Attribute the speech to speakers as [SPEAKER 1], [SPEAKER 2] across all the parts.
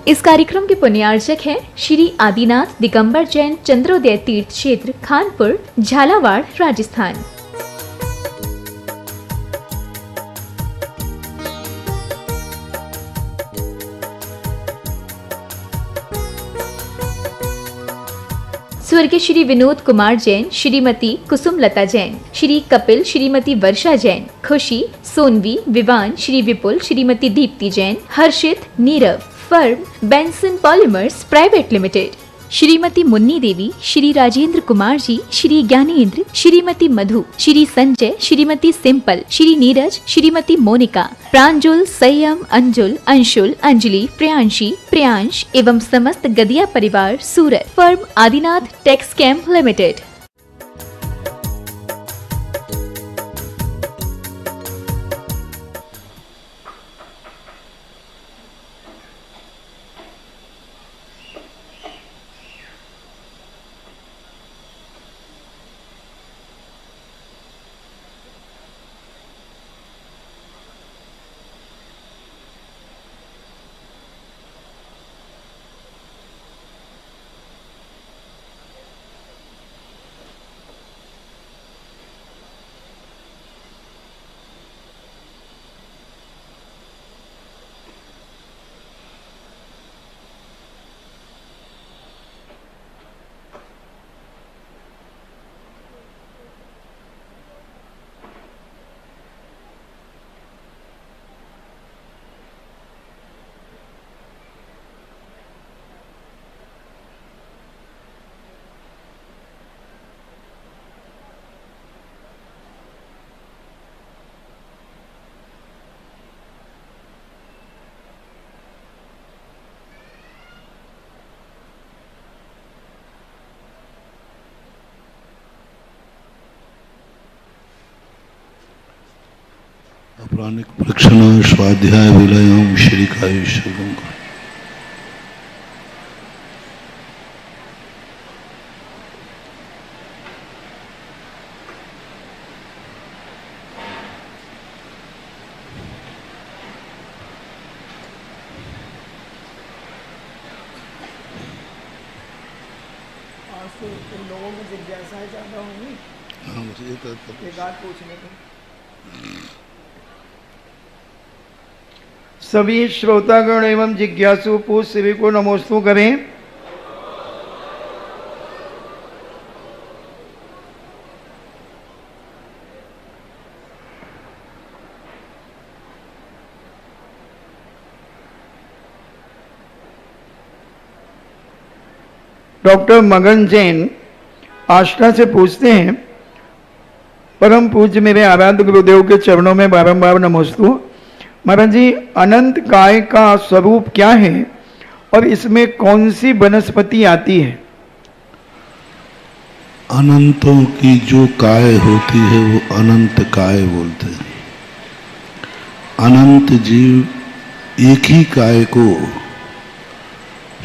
[SPEAKER 1] इस कार्यक्रम के पुण्यार्चक हैं श्री आदिनाथ दिगंबर जैन चंद्रोदय तीर्थ क्षेत्र खानपुर, झालावाड़, राजस्थान। स्वर्गीय Shri Vinod Kumar Jain, Shrimati Kusumlata Jain, Shri Kapil, Shrimati Varsha Jain, Khushi, Sonvi, Vivaan, Shri Vipul, Shrimati Deepti Jain, Harshit, Neerav, firm Benson polymers private limited, Shrimati Munni Devi, Shri Rajendra Kumar ji, Shri Gyanendra, Shrimati Madhu, Shri Sanjay, Shrimati Simple, Shri Neeraj, Shrimati Monika, Pranjul, Sanyam, Anjul, Anshul, Anjali, Priyanshi, Priyansh एवं समस्त गदिया परिवार Surat. Firm Adinath tex camp limited.
[SPEAKER 2] अपराणिक प्रक्षण स्वाध्याय विलयम श्रीकायुष्यम।
[SPEAKER 3] आज तो इन लोगों में जिज्ञासाएं ज्यादा होंगी।
[SPEAKER 2] हाँ, मुझे एक
[SPEAKER 3] बात पूछने को। सभी श्रोतागण एवं जिज्ञासु पूछ सभी को नमोस्तु करें। डॉक्टर मगन जैन आष्टा से पूछते हैं, परम पूज्य मेरे आराध्य गुरुदेव के चरणों में बारंबार नमोस्तु। महाराज जी, अनंत काय का स्वरूप क्या है और इसमें कौन सी वनस्पति आती है?
[SPEAKER 2] अनंतों की जो काय होती है वो अनंत काय बोलते हैं। अनंत जीव एक ही काय को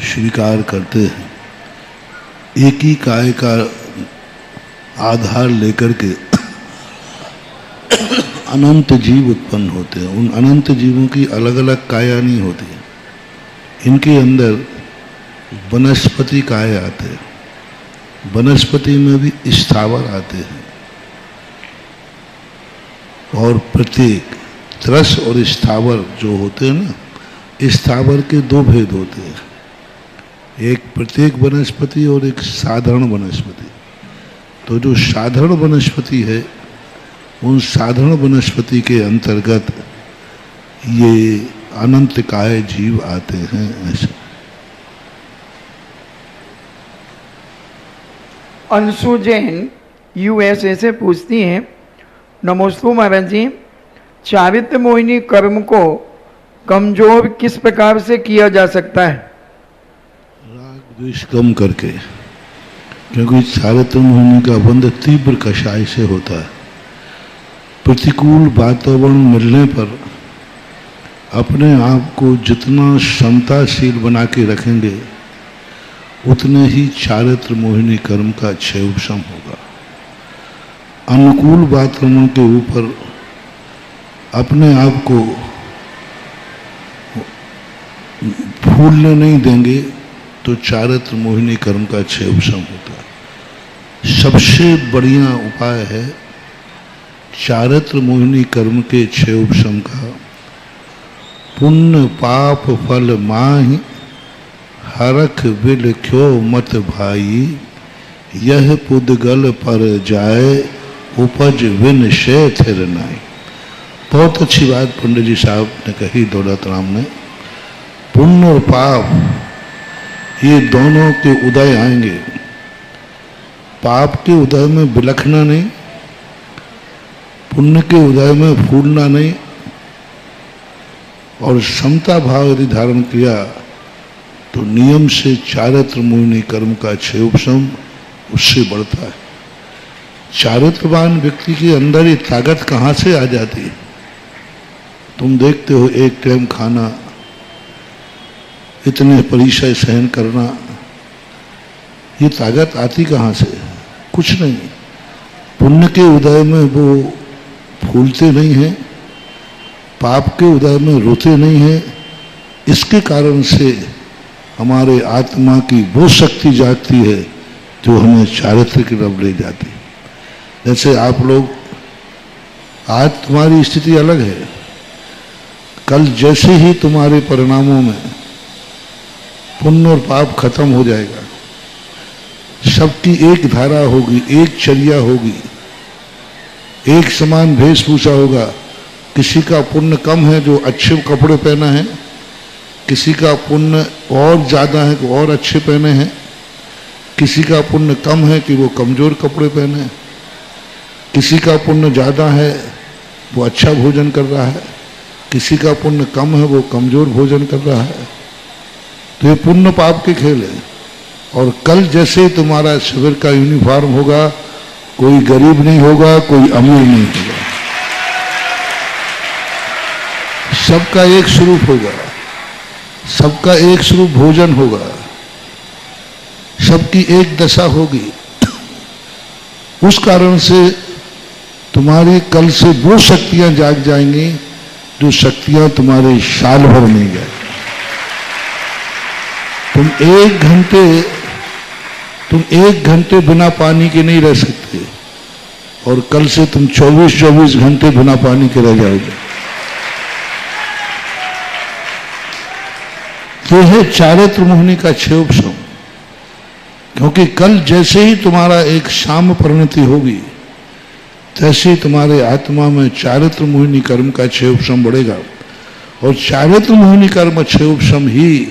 [SPEAKER 2] स्वीकार करते हैं, एक ही काय का आधार लेकर के अनंत जीव उत्पन्न होते हैं। उन अनंत जीवों की अलग अलग काया नहीं होती है। इनके अंदर वनस्पति काय आते हैं, वनस्पति में भी स्थावर आते हैं, और प्रत्येक त्रस और स्थावर जो होते हैं ना, स्थावर के दो भेद होते हैं, एक प्रत्येक वनस्पति और एक साधारण वनस्पति। तो जो साधारण वनस्पति है, उन साधारण वनस्पति के अंतर्गत ये अनंत काय जीव आते हैं। ऐसे
[SPEAKER 3] अंशु जैन यूएसए से पूछती हैं, नमोस्तु महाराज जी, चारित्र मोहिनी कर्म को कमजोर किस प्रकार से किया जा सकता है?
[SPEAKER 2] राग द्वेष कम करके, क्योंकि चारित्र मोहिनी का बंध तीव्र कषाय से होता है। प्रतिकूल वातावरण मिलने पर अपने आप को जितना क्षमताशील बना के रखेंगे, उतने ही चारित्र मोहिनी कर्म का क्षय उपशम होगा। अनुकूल वातावरण के ऊपर अपने आप को फूलने नहीं देंगे तो चारित्र मोहिनी कर्म का क्षय उपशम होता है। सबसे बढ़िया उपाय है चारित्र मोहिनी कर्म के क्षय उपशम का। पुण्य पाप फल माहि हरख बिल क्यों मत भाई, यह पुद्गल पर जाए उपज विन शे थिर नाई। बहुत अच्छी बात पंडित जी साहब ने कही दौलत राम ने। पुण्य और पाप ये दोनों के उदय आएंगे। पाप के उदय में बिलखना नहीं, पुण्य के उदय में फूलना नहीं, और समता भाव यदि धारण किया तो नियम से चारित्र मोहिनी कर्म का क्षय उपशम उससे बढ़ता है। चारित्रवान व्यक्ति के अंदर ये ताकत कहाँ से आ जाती है? तुम देखते हो एक टाइम खाना, इतने परिचय सहन करना, ये ताकत आती कहाँ से? कुछ नहीं। पुण्य के उदय में वो फूलते नहीं हैं, पाप के उदय में रोते नहीं हैं। इसके कारण से हमारे आत्मा की वो शक्ति जागती है जो हमें चारित्र की तरफ ले जाती है। जैसे आप लोग, आज तुम्हारी स्थिति अलग है, कल जैसे ही तुम्हारे परिणामों में पुण्य और पाप खत्म हो जाएगा, सबकी एक धारा होगी, एक चर्या होगी, एक समान वेशभूषा होगा। किसी का पुण्य कम है जो अच्छे कपड़े पहना है, किसी का पुण्य और ज़्यादा है कि और अच्छे पहने हैं, किसी का पुण्य कम है कि वो कमज़ोर कपड़े पहने हैं, किसी का पुण्य ज़्यादा है वो अच्छा भोजन कर रहा है, किसी का पुण्य कम है वो कमज़ोर भोजन कर रहा है। तो ये पुण्य पाप के खेल है। और कल जैसे तुम्हारा शिविर का यूनिफॉर्म होगा, कोई गरीब नहीं होगा, कोई अमीर नहीं होगा, सबका एक स्वरूप होगा, सबका एक स्वरूप भोजन होगा, सबकी एक दशा होगी। उस कारण से तुम्हारी कल से वो शक्तियां जाग जाएंगी जो शक्तियां तुम्हारे साल भर नहीं जाएगी। तुम एक घंटे बिना पानी के नहीं रह सकते, और कल से तुम 24 घंटे बिना पानी के रह जाओगे। ये है चारित्र मोहिनी का क्षय उपशम। क्योंकि कल जैसे ही तुम्हारा एक शाम परिणति होगी, तैसे ही तुम्हारे आत्मा में चारित्र मोहिनी कर्म का क्षय उपशम बढ़ेगा। और चारित्र मोहिनी कर्म क्षय उपशम ही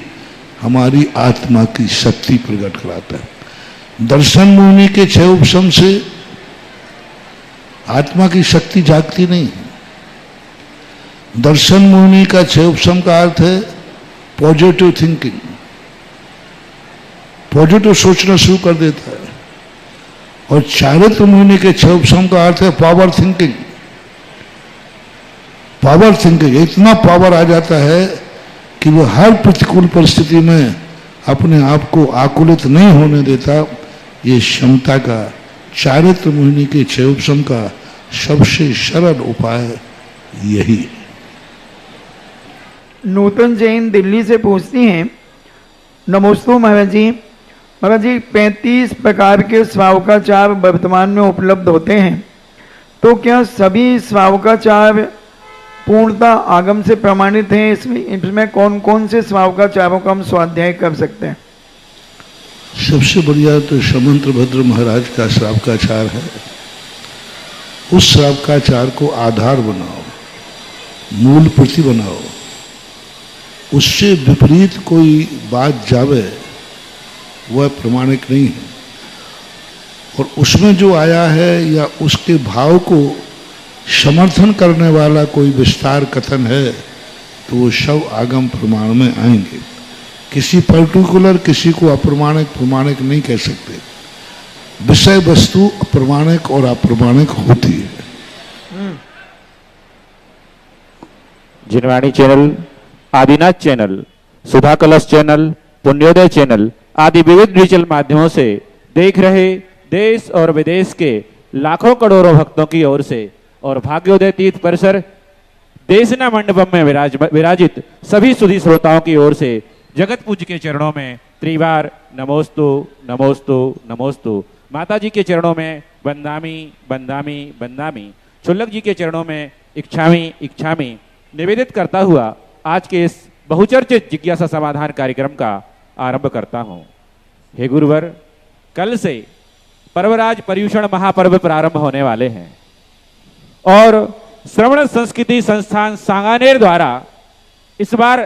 [SPEAKER 2] हमारी आत्मा की शक्ति प्रकट कराता है। दर्शन मोहिनी के क्षय उपशम से आत्मा की शक्ति जागती नहीं। दर्शन मोहिनी का क्षय उपशम का अर्थ है पॉजिटिव थिंकिंग, पॉजिटिव सोचना शुरू कर देता है। और चारित्र मोहिनी के क्षय उपशम का अर्थ है पावर थिंकिंग। पावर थिंकिंग, इतना पावर आ जाता है कि वो हर प्रतिकूल परिस्थिति में अपने आप को आकुलित नहीं होने देता। ये क्षमता का चारित्र मोहिनी के क्षय उपशम का सबसे सरल उपाय यही है।
[SPEAKER 3] नूतन जैन दिल्ली से पूछती हैं, नमोस्तु महाराज जी। महाराज जी, 35 प्रकार के स्वावकाचार वर्तमान में उपलब्ध होते हैं, तो क्या सभी स्वावकाचार पूर्णतः आगम से प्रमाणित हैं? इसमें कौन कौन से स्वावकाचारों का हम स्वाध्याय कर सकते हैं?
[SPEAKER 2] सबसे बढ़िया तो समंत्र भद्र महाराज का श्रावकाचार है। उस श्रावकाचार को आधार बनाओ, मूल प्रति बनाओ। उससे विपरीत कोई बात जावे वह प्रमाणिक नहीं है। और उसमें जो आया है या उसके भाव को समर्थन करने वाला कोई विस्तार कथन है तो वो सब आगम प्रमाण में आएंगे। किसी पर्टिकुलर किसी को अप्रमाणिक प्रमाणिक नहीं कह सकते। विषय वस्तु अप्रमाणिक और अप्रमाणिक होती है।
[SPEAKER 4] जिनवाणी चैनल, आदिनाथ चैनल, सुधा कलश चैनल, पुण्योदय चैनल आदि विविध डिजिटल माध्यमों से देख रहे देश और विदेश के लाखों करोड़ों भक्तों की ओर से और भाग्योदय तीर्थ परिसर देशना मंडपम में विराजित सभी सुधी श्रोताओं की ओर से जगत पूज्य के चरणों में त्रिवार नमोस्तु नमोस्तु नमोस्तु, माता जी के चरणों में बंदामी बंदामी बंदामी, छुल्लक जी के चरणों में इच्छामी इच्छामी निवेदित करता हुआ आज के इस बहुचर्चित जिज्ञासा समाधान कार्यक्रम का आरंभ करता हूं। हे गुरुवर, कल से पर्वराज पर्यूषण महापर्व प्रारंभ होने वाले हैं और श्रवण संस्कृति संस्थान सांगानेर द्वारा इस बार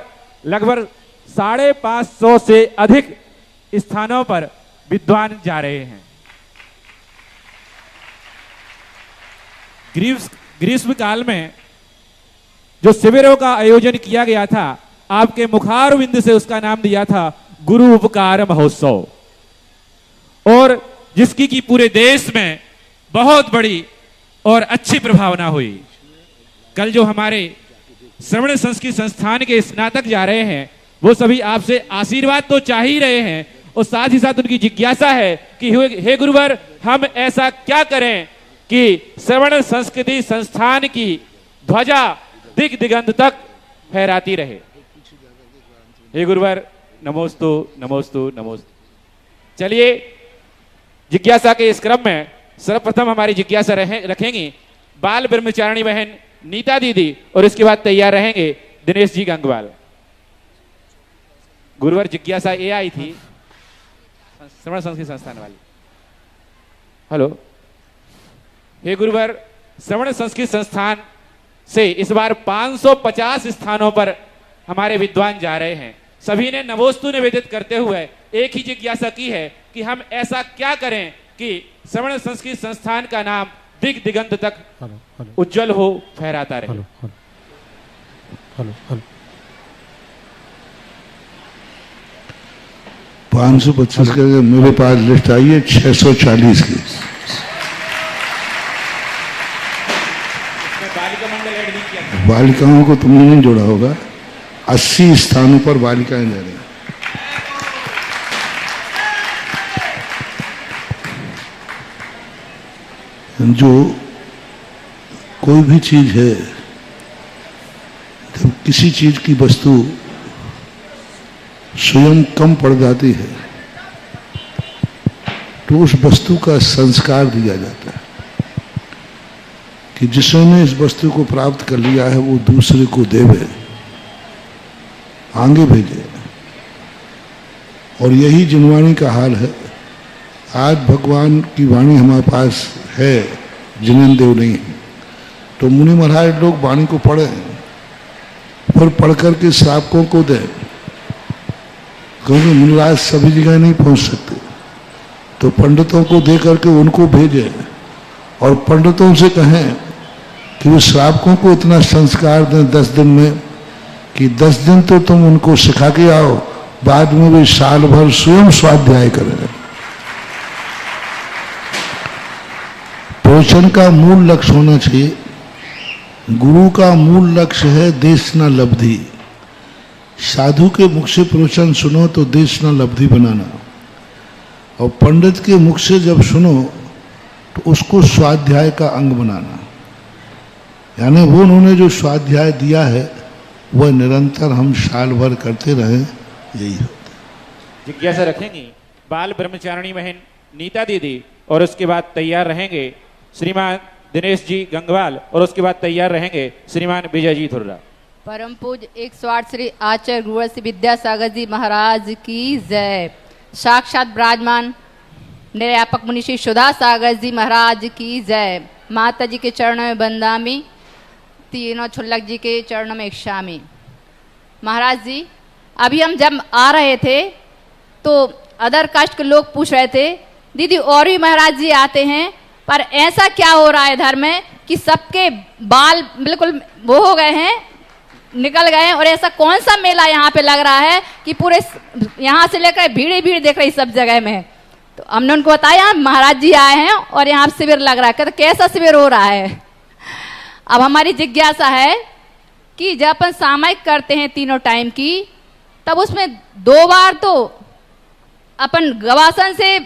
[SPEAKER 4] लगभग 550 से अधिक स्थानों पर विद्वान जा रहे हैं। ग्रीष्म काल में जो शिविरों का आयोजन किया गया था, आपके मुखारविंद से उसका नाम दिया था गुरु उपकार महोत्सव, और जिसकी की पूरे देश में बहुत बड़ी और अच्छी प्रभावना हुई। कल जो हमारे श्रवण संस्कृत संस्थान के स्नातक जा रहे हैं, वो सभी आपसे आशीर्वाद तो चाह ही रहे हैं और साथ ही साथ उनकी जिज्ञासा है कि हे गुरुवर, हम ऐसा क्या करें कि श्रवण संस्कृति संस्थान की ध्वजा दिग दिगंत तक फहराती रहे। हे गुरुवर, नमोस्तु नमोस्तु नमोस्तु। चलिए, जिज्ञासा के इस क्रम में सर्वप्रथम हमारी जिज्ञासा रखेंगी बाल ब्रह्मचारिणी बहन नीता दीदी, और इसके बाद तैयार रहेंगे दिनेश जी गंगवाल। गुरुवर, जिज्ञासा ये आई थी श्रवण संस्कृत संस्थान वाली। हेलो, हे गुरुवर, श्रवण संस्कृत संस्थान से इस बार 550 स्थानों पर हमारे विद्वान जा रहे हैं। सभी ने नमोस्तु निवेदित करते हुए एक ही जिज्ञासा की है कि हम ऐसा क्या करें कि श्रवण संस्कृत संस्थान का नाम दिग दिगंत तक उज्जवल हो, फहराता रहे।
[SPEAKER 3] हेलो
[SPEAKER 2] 525 के मेरे पास लिस्ट आई है 640 की। बालिकाओं को तुमने नहीं जोड़ा होगा। 80 स्थानों पर बालिकाएं जा रही हैं। जो कोई भी चीज है, जब किसी चीज की वस्तु स्वयं कम पड़ जाती है तो उस वस्तु का संस्कार दिया जाता है कि जिसने इस वस्तु को प्राप्त कर लिया है वो दूसरे को देवे, आगे भेजे। और यही जिनवाणी का हाल है। आज भगवान की वाणी हमारे पास है, जिनेन्द्र देव नहीं है, तो मुनि महाराज लोग वाणी को पढ़े, फिर पढ़ करके श्रावकों को दे, क्योंकि मुनिराज सभी जगह नहीं पहुंच सकते, तो पंडितों को दे करके उनको भेजे और पंडितों से कहें कि वो श्रावकों को इतना संस्कार दें 10 दिन में कि 10 दिन तो तुम उनको सिखा के आओ, बाद में वे साल भर स्वयं स्वाध्याय करें। प्रवचन का मूल लक्ष्य होना चाहिए। गुरु का मूल लक्ष्य है देश न लब्धि। साधु के मुख से प्रवचन सुनो तो देश न लब्धि बनाना, और पंडित के मुख से जब सुनो तो उसको स्वाध्याय का अंग बनाना। यानी वो उन्होंने जो स्वाध्याय दिया है वह निरंतर हम साल भर करते रहें, यही होता है।
[SPEAKER 4] जिज्ञासा रखेंगी बाल ब्रह्मचारिणी बहन नीता दीदी, और उसके बाद तैयार रहेंगे श्रीमान दिनेश जी गंगवाल, और उसके बाद तैयार रहेंगे श्रीमान विजय जी धुर्रा।
[SPEAKER 5] परम पूज्य 108 श्री आचार्य गुरुवर श्री विद्यासागर जी महाराज की जय। साक्षात विराजमान निर्यापक मुनि श्री सुधा सागर जी महाराज की जय। माता जी के चरणों में बंदामी, तीनों छुल्लक जी के चरणों में इच्छामी। महाराज जी, अभी हम जब आ रहे थे तो अदर कास्ट के लोग पूछ रहे थे, दीदी और भी महाराज जी आते हैं, पर ऐसा क्या हो रहा है इधर में कि सबके बाल बिल्कुल वो हो गए हैं, निकल गए हैं, और ऐसा कौन सा मेला यहाँ पे लग रहा है कि पूरे यहाँ से लेकर भीड़ ही भीड़ देख रही सब जगह में। तो हमने उनको बताया महाराज जी आए हैं और यहाँ शिविर लग रहा है। कहते कैसा शिविर हो रहा है? अब हमारी जिज्ञासा है कि जब अपन सामयिक करते हैं 3 टाइम की, तब उसमें 2 बार तो अपन गवासन से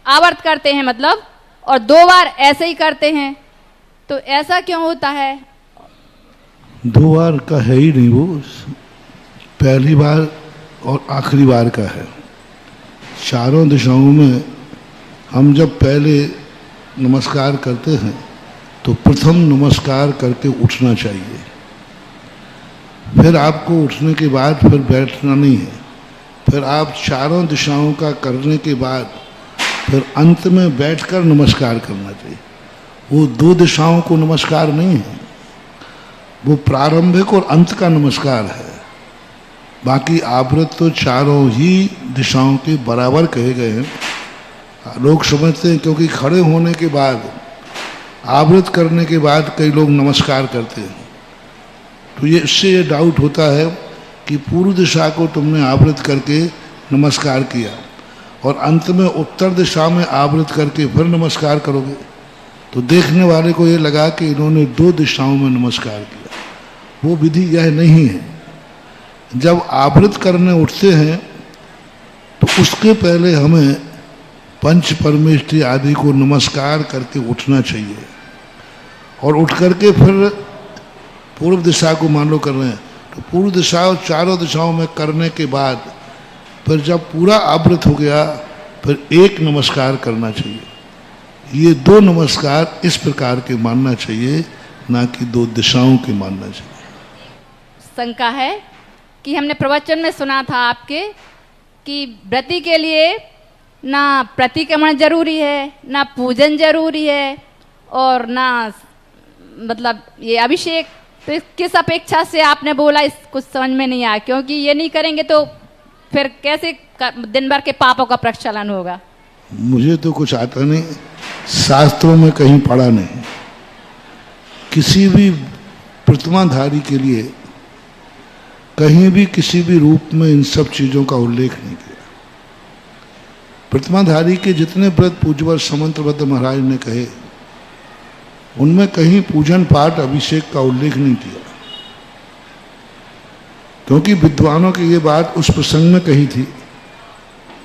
[SPEAKER 5] आवर्त करते हैं मतलब, और 2 बार ऐसे ही करते हैं, तो ऐसा क्यों होता है?
[SPEAKER 2] 2 बार का है ही नहीं वो, पहली बार और आखिरी बार का है। चारों दिशाओं में हम जब पहले नमस्कार करते हैं तो प्रथम नमस्कार करके उठना चाहिए। फिर आपको उठने के बाद फिर बैठना नहीं है, फिर आप चारों दिशाओं का करने के बाद फिर अंत में बैठकर नमस्कार करना चाहिए। वो दो दिशाओं को नमस्कार नहीं है, वो प्रारंभिक और अंत का नमस्कार है। बाकी आवृत तो चारों ही दिशाओं के बराबर कहे गए हैं। लोग समझते हैं क्योंकि खड़े होने के बाद आवृत करने के बाद कई लोग नमस्कार करते हैं, तो ये इससे ये डाउट होता है कि पूर्व दिशा को तुमने आवृत करके नमस्कार किया और अंत में उत्तर दिशा में आवृत करके फिर नमस्कार करोगे, तो देखने वाले को ये लगा कि इन्होंने दो दिशाओं में नमस्कार किया। वो विधि यह नहीं है। जब आवृत करने उठते हैं तो उसके पहले हमें पंच परमेष्ठी आदि को नमस्कार करके उठना चाहिए और उठ करके फिर पूर्व दिशा को मान लो कर रहे हैं तो पूर्व दिशा और चारों दिशाओं में करने के बाद फिर जब पूरा आवृत हो गया फिर एक नमस्कार करना चाहिए। ये दो नमस्कार इस प्रकार के मानना चाहिए, ना कि दो दिशाओं के मानना चाहिए।
[SPEAKER 5] शंका है कि हमने प्रवचन में सुना था आपके कि व्रती के लिए ना प्रतिक्रमण जरूरी है, ना पूजन जरूरी है और ना मतलब ये अभिषेक, तो किस अपेक्षा से आपने बोला इस कुछ समझ में नहीं आया, क्योंकि ये नहीं करेंगे तो फिर कैसे दिन भर के पापों का प्रक्षालन होगा।
[SPEAKER 2] मुझे तो कुछ आता नहीं, शास्त्रों में कहीं पढ़ा नहीं। किसी भी प्रतिमाधारी के लिए कहीं भी किसी भी रूप में इन सब चीज़ों का उल्लेख नहीं किया। प्रतिमाधारी के जितने व्रत पूज्यवर समंतभद्र महाराज ने कहे उनमें कहीं पूजन पाठ अभिषेक का उल्लेख नहीं किया, क्योंकि विद्वानों की ये बात उस प्रसंग में कही थी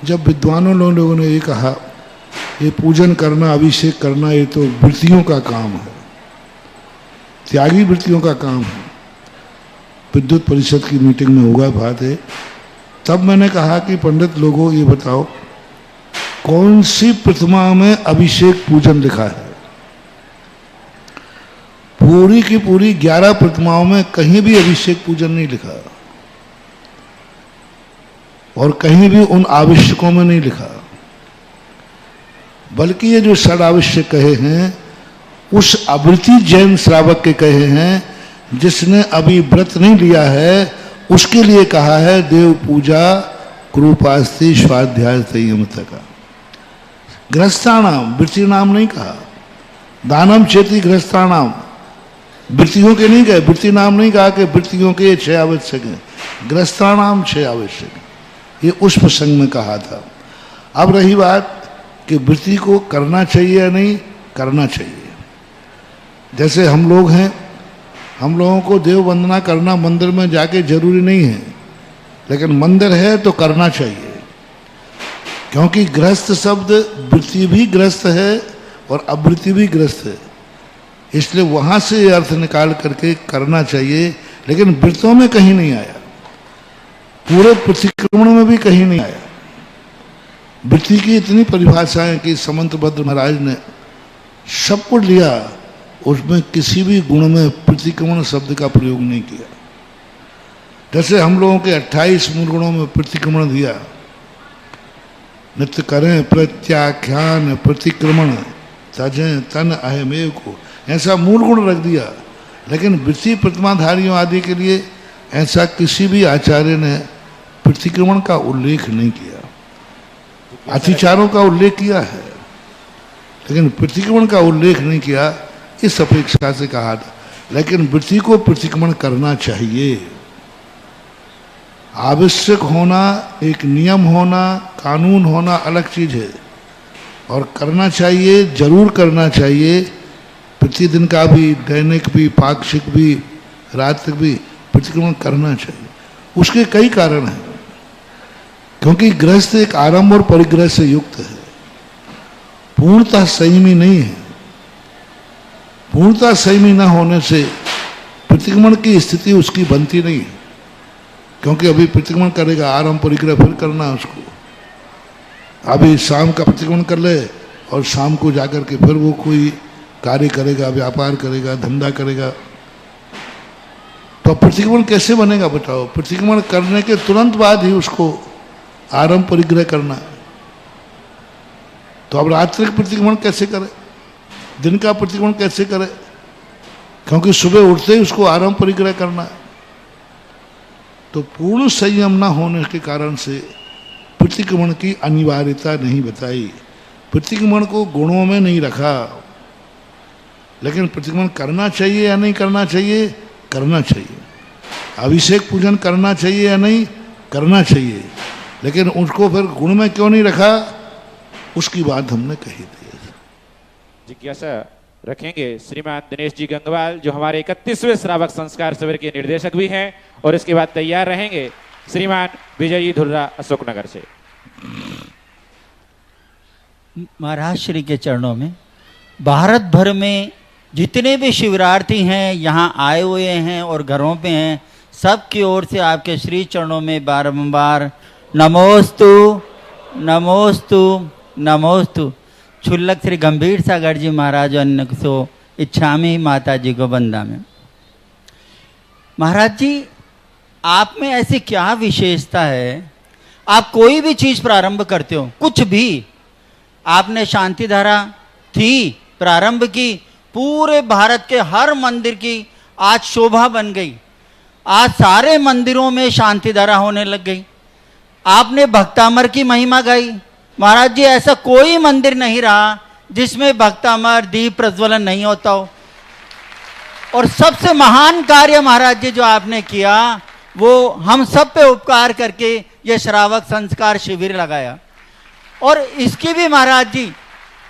[SPEAKER 2] जब विद्वानों लोगों ने ये कहा ये पूजन करना अभिषेक करना ये तो वृत्तियों का काम है, त्यागी वृत्तियों का काम है। विद्युत परिषद की मीटिंग में होगा बात है, तब मैंने कहा कि पंडित लोगों ये बताओ कौन सी प्रतिमा में अभिषेक पूजन लिखा है। पूरी की पूरी 11 प्रतिमाओं में कहीं भी अभिषेक पूजन नहीं लिखा और कहीं भी उन आवश्यकों में नहीं लिखा, बल्कि ये जो षड आवश्यक कहे हैं उस आवृत्ति जैन श्रावक के कहे हैं जिसने अभी व्रत नहीं लिया है उसके लिए कहा है देव पूजा कृपास्ति स्वाध्याय संयम का। गृहस्थानाम वृत्ति नाम नहीं कहा, दानम चेती गृहस्थानाम वृत्तियों के नहीं कहे, वृत्ति नाम नहीं कहा कि वृत्तियों के 6 आवश्यक हैं, गृहस्थानाम 6 आवश्यक हैं, ये उस प्रसंग में कहा था। अब रही बात कि वृत्ति को करना चाहिए या नहीं करना चाहिए। जैसे हम लोग हैं, हम लोगों को देव वंदना करना मंदिर में जाके जरूरी नहीं है, लेकिन मंदिर है तो करना चाहिए, क्योंकि गृहस्थ शब्द वृत्ति भी गृहस्थ है और अवृत्ति भी गृहस्थ है, इसलिए वहाँ से ये अर्थ निकाल करके करना चाहिए। लेकिन वृत्तों में कहीं नहीं आया, पूरे प्रतिक्रमण में भी कहीं नहीं आया। वृत्ति की इतनी परिभाषाएं कि समंतभद्र महाराज ने सब कुछ लिया, उसमें किसी भी गुण में प्रतिक्रमण शब्द का प्रयोग नहीं किया। जैसे हम लोगों के 28 मूल गुणों में प्रतिक्रमण दिया, नित्य करें प्रत्याख्यान प्रतिक्रमण तजें तन अहमेव को, ऐसा मूल गुण रख दिया। लेकिन वृत्ति प्रतिमाधारियों आदि के लिए ऐसा किसी भी आचार्य ने प्रतिक्रमण का उल्लेख नहीं किया। अतिचारों का उल्लेख किया है लेकिन प्रतिक्रमण का उल्लेख नहीं किया, इस अपेक्षा से कहा था। लेकिन वृत्ति को प्रतिक्रमण करना चाहिए। आवश्यक होना, एक नियम होना, कानून होना अलग चीज है, और करना चाहिए, जरूर करना चाहिए। प्रतिदिन का भी, दैनिक भी, पाक्षिक भी, रात्रि भी प्रतिक्रमण करना चाहिए। उसके कई कारण हैं, क्योंकि गृहस्थ एक आरंभ और परिग्रह से युक्त है, पूर्णतः संयमी नहीं है। पूर्णतः संयमी न होने से प्रतिक्रमण की स्थिति उसकी बनती नहीं है। क्योंकि अभी प्रतिक्रमण करेगा, आरंभ परिग्रह फिर करना है उसको। अभी शाम का प्रतिक्रमण कर ले और शाम को जाकर के फिर वो कोई कार्य करेगा, व्यापार करेगा, धंधा करेगा, तो प्रतिक्रमण कैसे बनेगा बताओ? प्रतिक्रमण करने के तुरंत बाद ही उसको आरंभ परिग्रह करना है। तो अब रात्रि प्रतिक्रमण कैसे करे, दिन का प्रतिक्रमण कैसे करे? क्योंकि सुबह उठते ही उसको आरंभ परिग्रह करना है। तो पूर्ण संयम न होने के कारण से प्रतिक्रमण की अनिवार्यता नहीं बताई, प्रतिक्रमण को गुणों में नहीं रखा। लेकिन प्रतिक्रमण करना चाहिए या नहीं करना चाहिए? करना चाहिए। अभिषेक पूजन करना चाहिए या नहीं? करना चाहिए। लेकिन उसको फिर गुण में क्यों नहीं रखा, उसकी बात हमने कही थी।
[SPEAKER 4] जिज्ञासा रखेंगे श्रीमान दिनेश जी गंगवाल, जो हमारे 31वें श्रावक संस्कार शिविर के निर्देशक भी हैं, और इसके बाद तैयार रहेंगे श्रीमान विजय जी धुर्रा अशोकनगर से।
[SPEAKER 6] महाराज श्री के चरणों में भारत भर में जितने भी शिवरार्थी हैं, यहाँ आए हुए हैं और घरों पे हैं, सब की ओर से आपके श्री चरणों में बारंबार नमोस्तु नमोस्तु नमोस्तु। क्षुल्लक श्री गंभीर सागर जी महाराज अन्य सो इच्छामी माता जी को बंदा में। महाराज जी, आप में ऐसी क्या विशेषता है, आप कोई भी चीज प्रारंभ करते हो, कुछ भी, आपने शांति धारा थी प्रारंभ की, पूरे भारत के हर मंदिर की आज शोभा बन गई। आज सारे मंदिरों में शांति धारा होने लग गई। आपने भक्तामर की महिमा गाई। महाराज जी, ऐसा कोई मंदिर नहीं रहा जिसमें भक्तामर दीप प्रज्वलन नहीं होता हो। और सबसे महान कार्य महाराज जी जो आपने किया, वो हम सब पे उपकार करके ये श्रावक संस्कार शिविर लगाया। और इसकी भी महाराज जी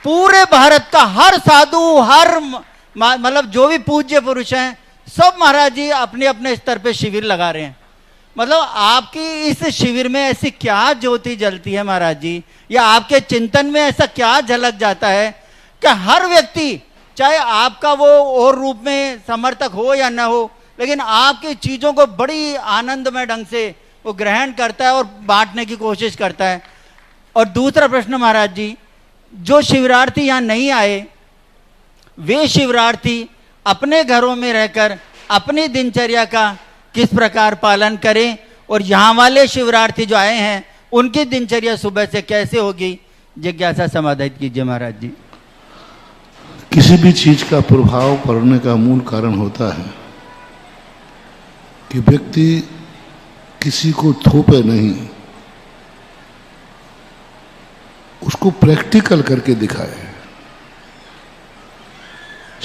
[SPEAKER 6] पूरे भारत का हर साधु, हर मतलब जो भी पूज्य पुरुष हैं, सब महाराज जी अपने अपने स्तर पे शिविर लगा रहे हैं। मतलब आपकी इस शिविर में ऐसी क्या ज्योति जलती है महाराज जी, या आपके चिंतन में ऐसा क्या झलक जाता है कि हर व्यक्ति, चाहे आपका वो और रूप में समर्थक हो या ना हो, लेकिन आपकी चीज़ों को बड़ी आनंदमय ढंग से वो ग्रहण करता है और बांटने की कोशिश करता है। और दूसरा प्रश्न महाराज जी, जो शिवरार्थी यहाँ नहीं आए, वे शिवरार्थी अपने घरों में रहकर अपनी दिनचर्या का किस प्रकार पालन करें, और यहाँ वाले शिवरार्थी जो आए हैं उनकी दिनचर्या सुबह से कैसे होगी, जिज्ञासा समाधान कीजिए महाराज जी।
[SPEAKER 2] किसी भी चीज का प्रभाव पड़ने का मूल कारण होता है कि व्यक्ति किसी को थोपे नहीं, उसको प्रैक्टिकल करके दिखाए।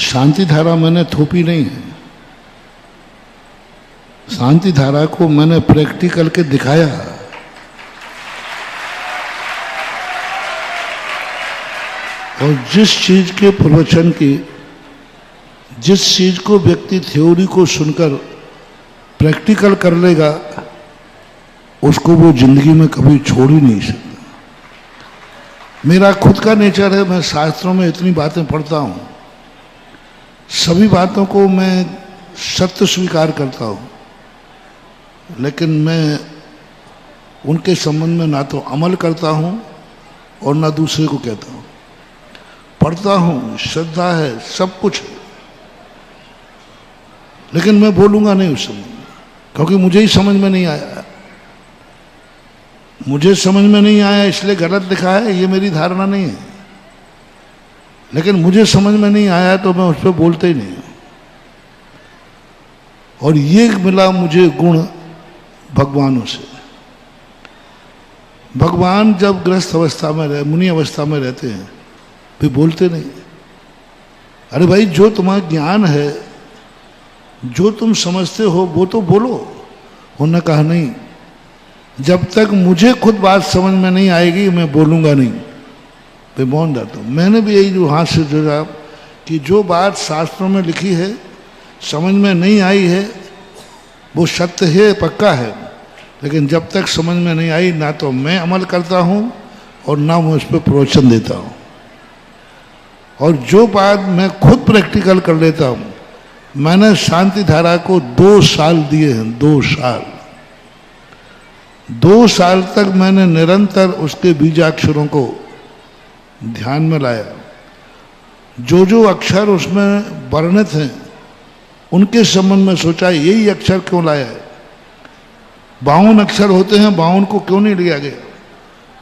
[SPEAKER 2] शांति धारा मैंने थोपी नहीं है, शांति धारा को मैंने प्रैक्टिकल के दिखाया। और जिस चीज के प्रवचन की, जिस चीज को व्यक्ति थ्योरी को सुनकर प्रैक्टिकल कर लेगा, उसको वो जिंदगी में कभी छोड़ ही नहीं सकता। मेरा खुद का नेचर है, मैं शास्त्रों में इतनी बातें पढ़ता हूँ, सभी बातों को मैं सत्य स्वीकार करता हूँ, लेकिन मैं उनके संबंध में ना तो अमल करता हूँ और ना दूसरे को कहता हूँ। पढ़ता हूँ, श्रद्धा है, सब कुछ है, लेकिन मैं बोलूँगा नहीं उस समय, क्योंकि मुझे ही समझ में नहीं आया। मुझे समझ में नहीं आया इसलिए गलत लिखा है, ये मेरी धारणा नहीं है। लेकिन मुझे समझ में नहीं आया तो मैं उस पर बोलते ही नहीं हूँ। और ये मिला मुझे गुण भगवानों से। भगवान जब ग्रस्त अवस्था में रहे, मुनि अवस्था में रहते हैं, वे बोलते नहीं। अरे भाई, जो तुम्हारा ज्ञान है, जो तुम समझते हो, वो तो बोलो। उन्होंने कहा नहीं, जब तक मुझे खुद बात समझ में नहीं आएगी मैं बोलूँगा नहीं, मैं मौन रहता हूँ। मैंने भी यही जो हाथ से जोड़ा कि जो बात शास्त्रों में लिखी है, समझ में नहीं आई है, वो सत्य है, पक्का है, लेकिन जब तक समझ में नहीं आई, ना तो मैं अमल करता हूँ और ना मैं उस पर प्रवचन देता हूँ। और जो बात मैं खुद प्रैक्टिकल कर लेता हूँ, मैंने शांति धारा को 2 साल दिए हैं, 2 साल। 2 साल तक मैंने निरंतर उसके बीजाक्षरों को ध्यान में लाया। जो जो अक्षर उसमें वर्णित हैं उनके संबंध में सोचा यही अक्षर क्यों लाया है। 52 अक्षर होते हैं, 52 को क्यों नहीं लिया गया।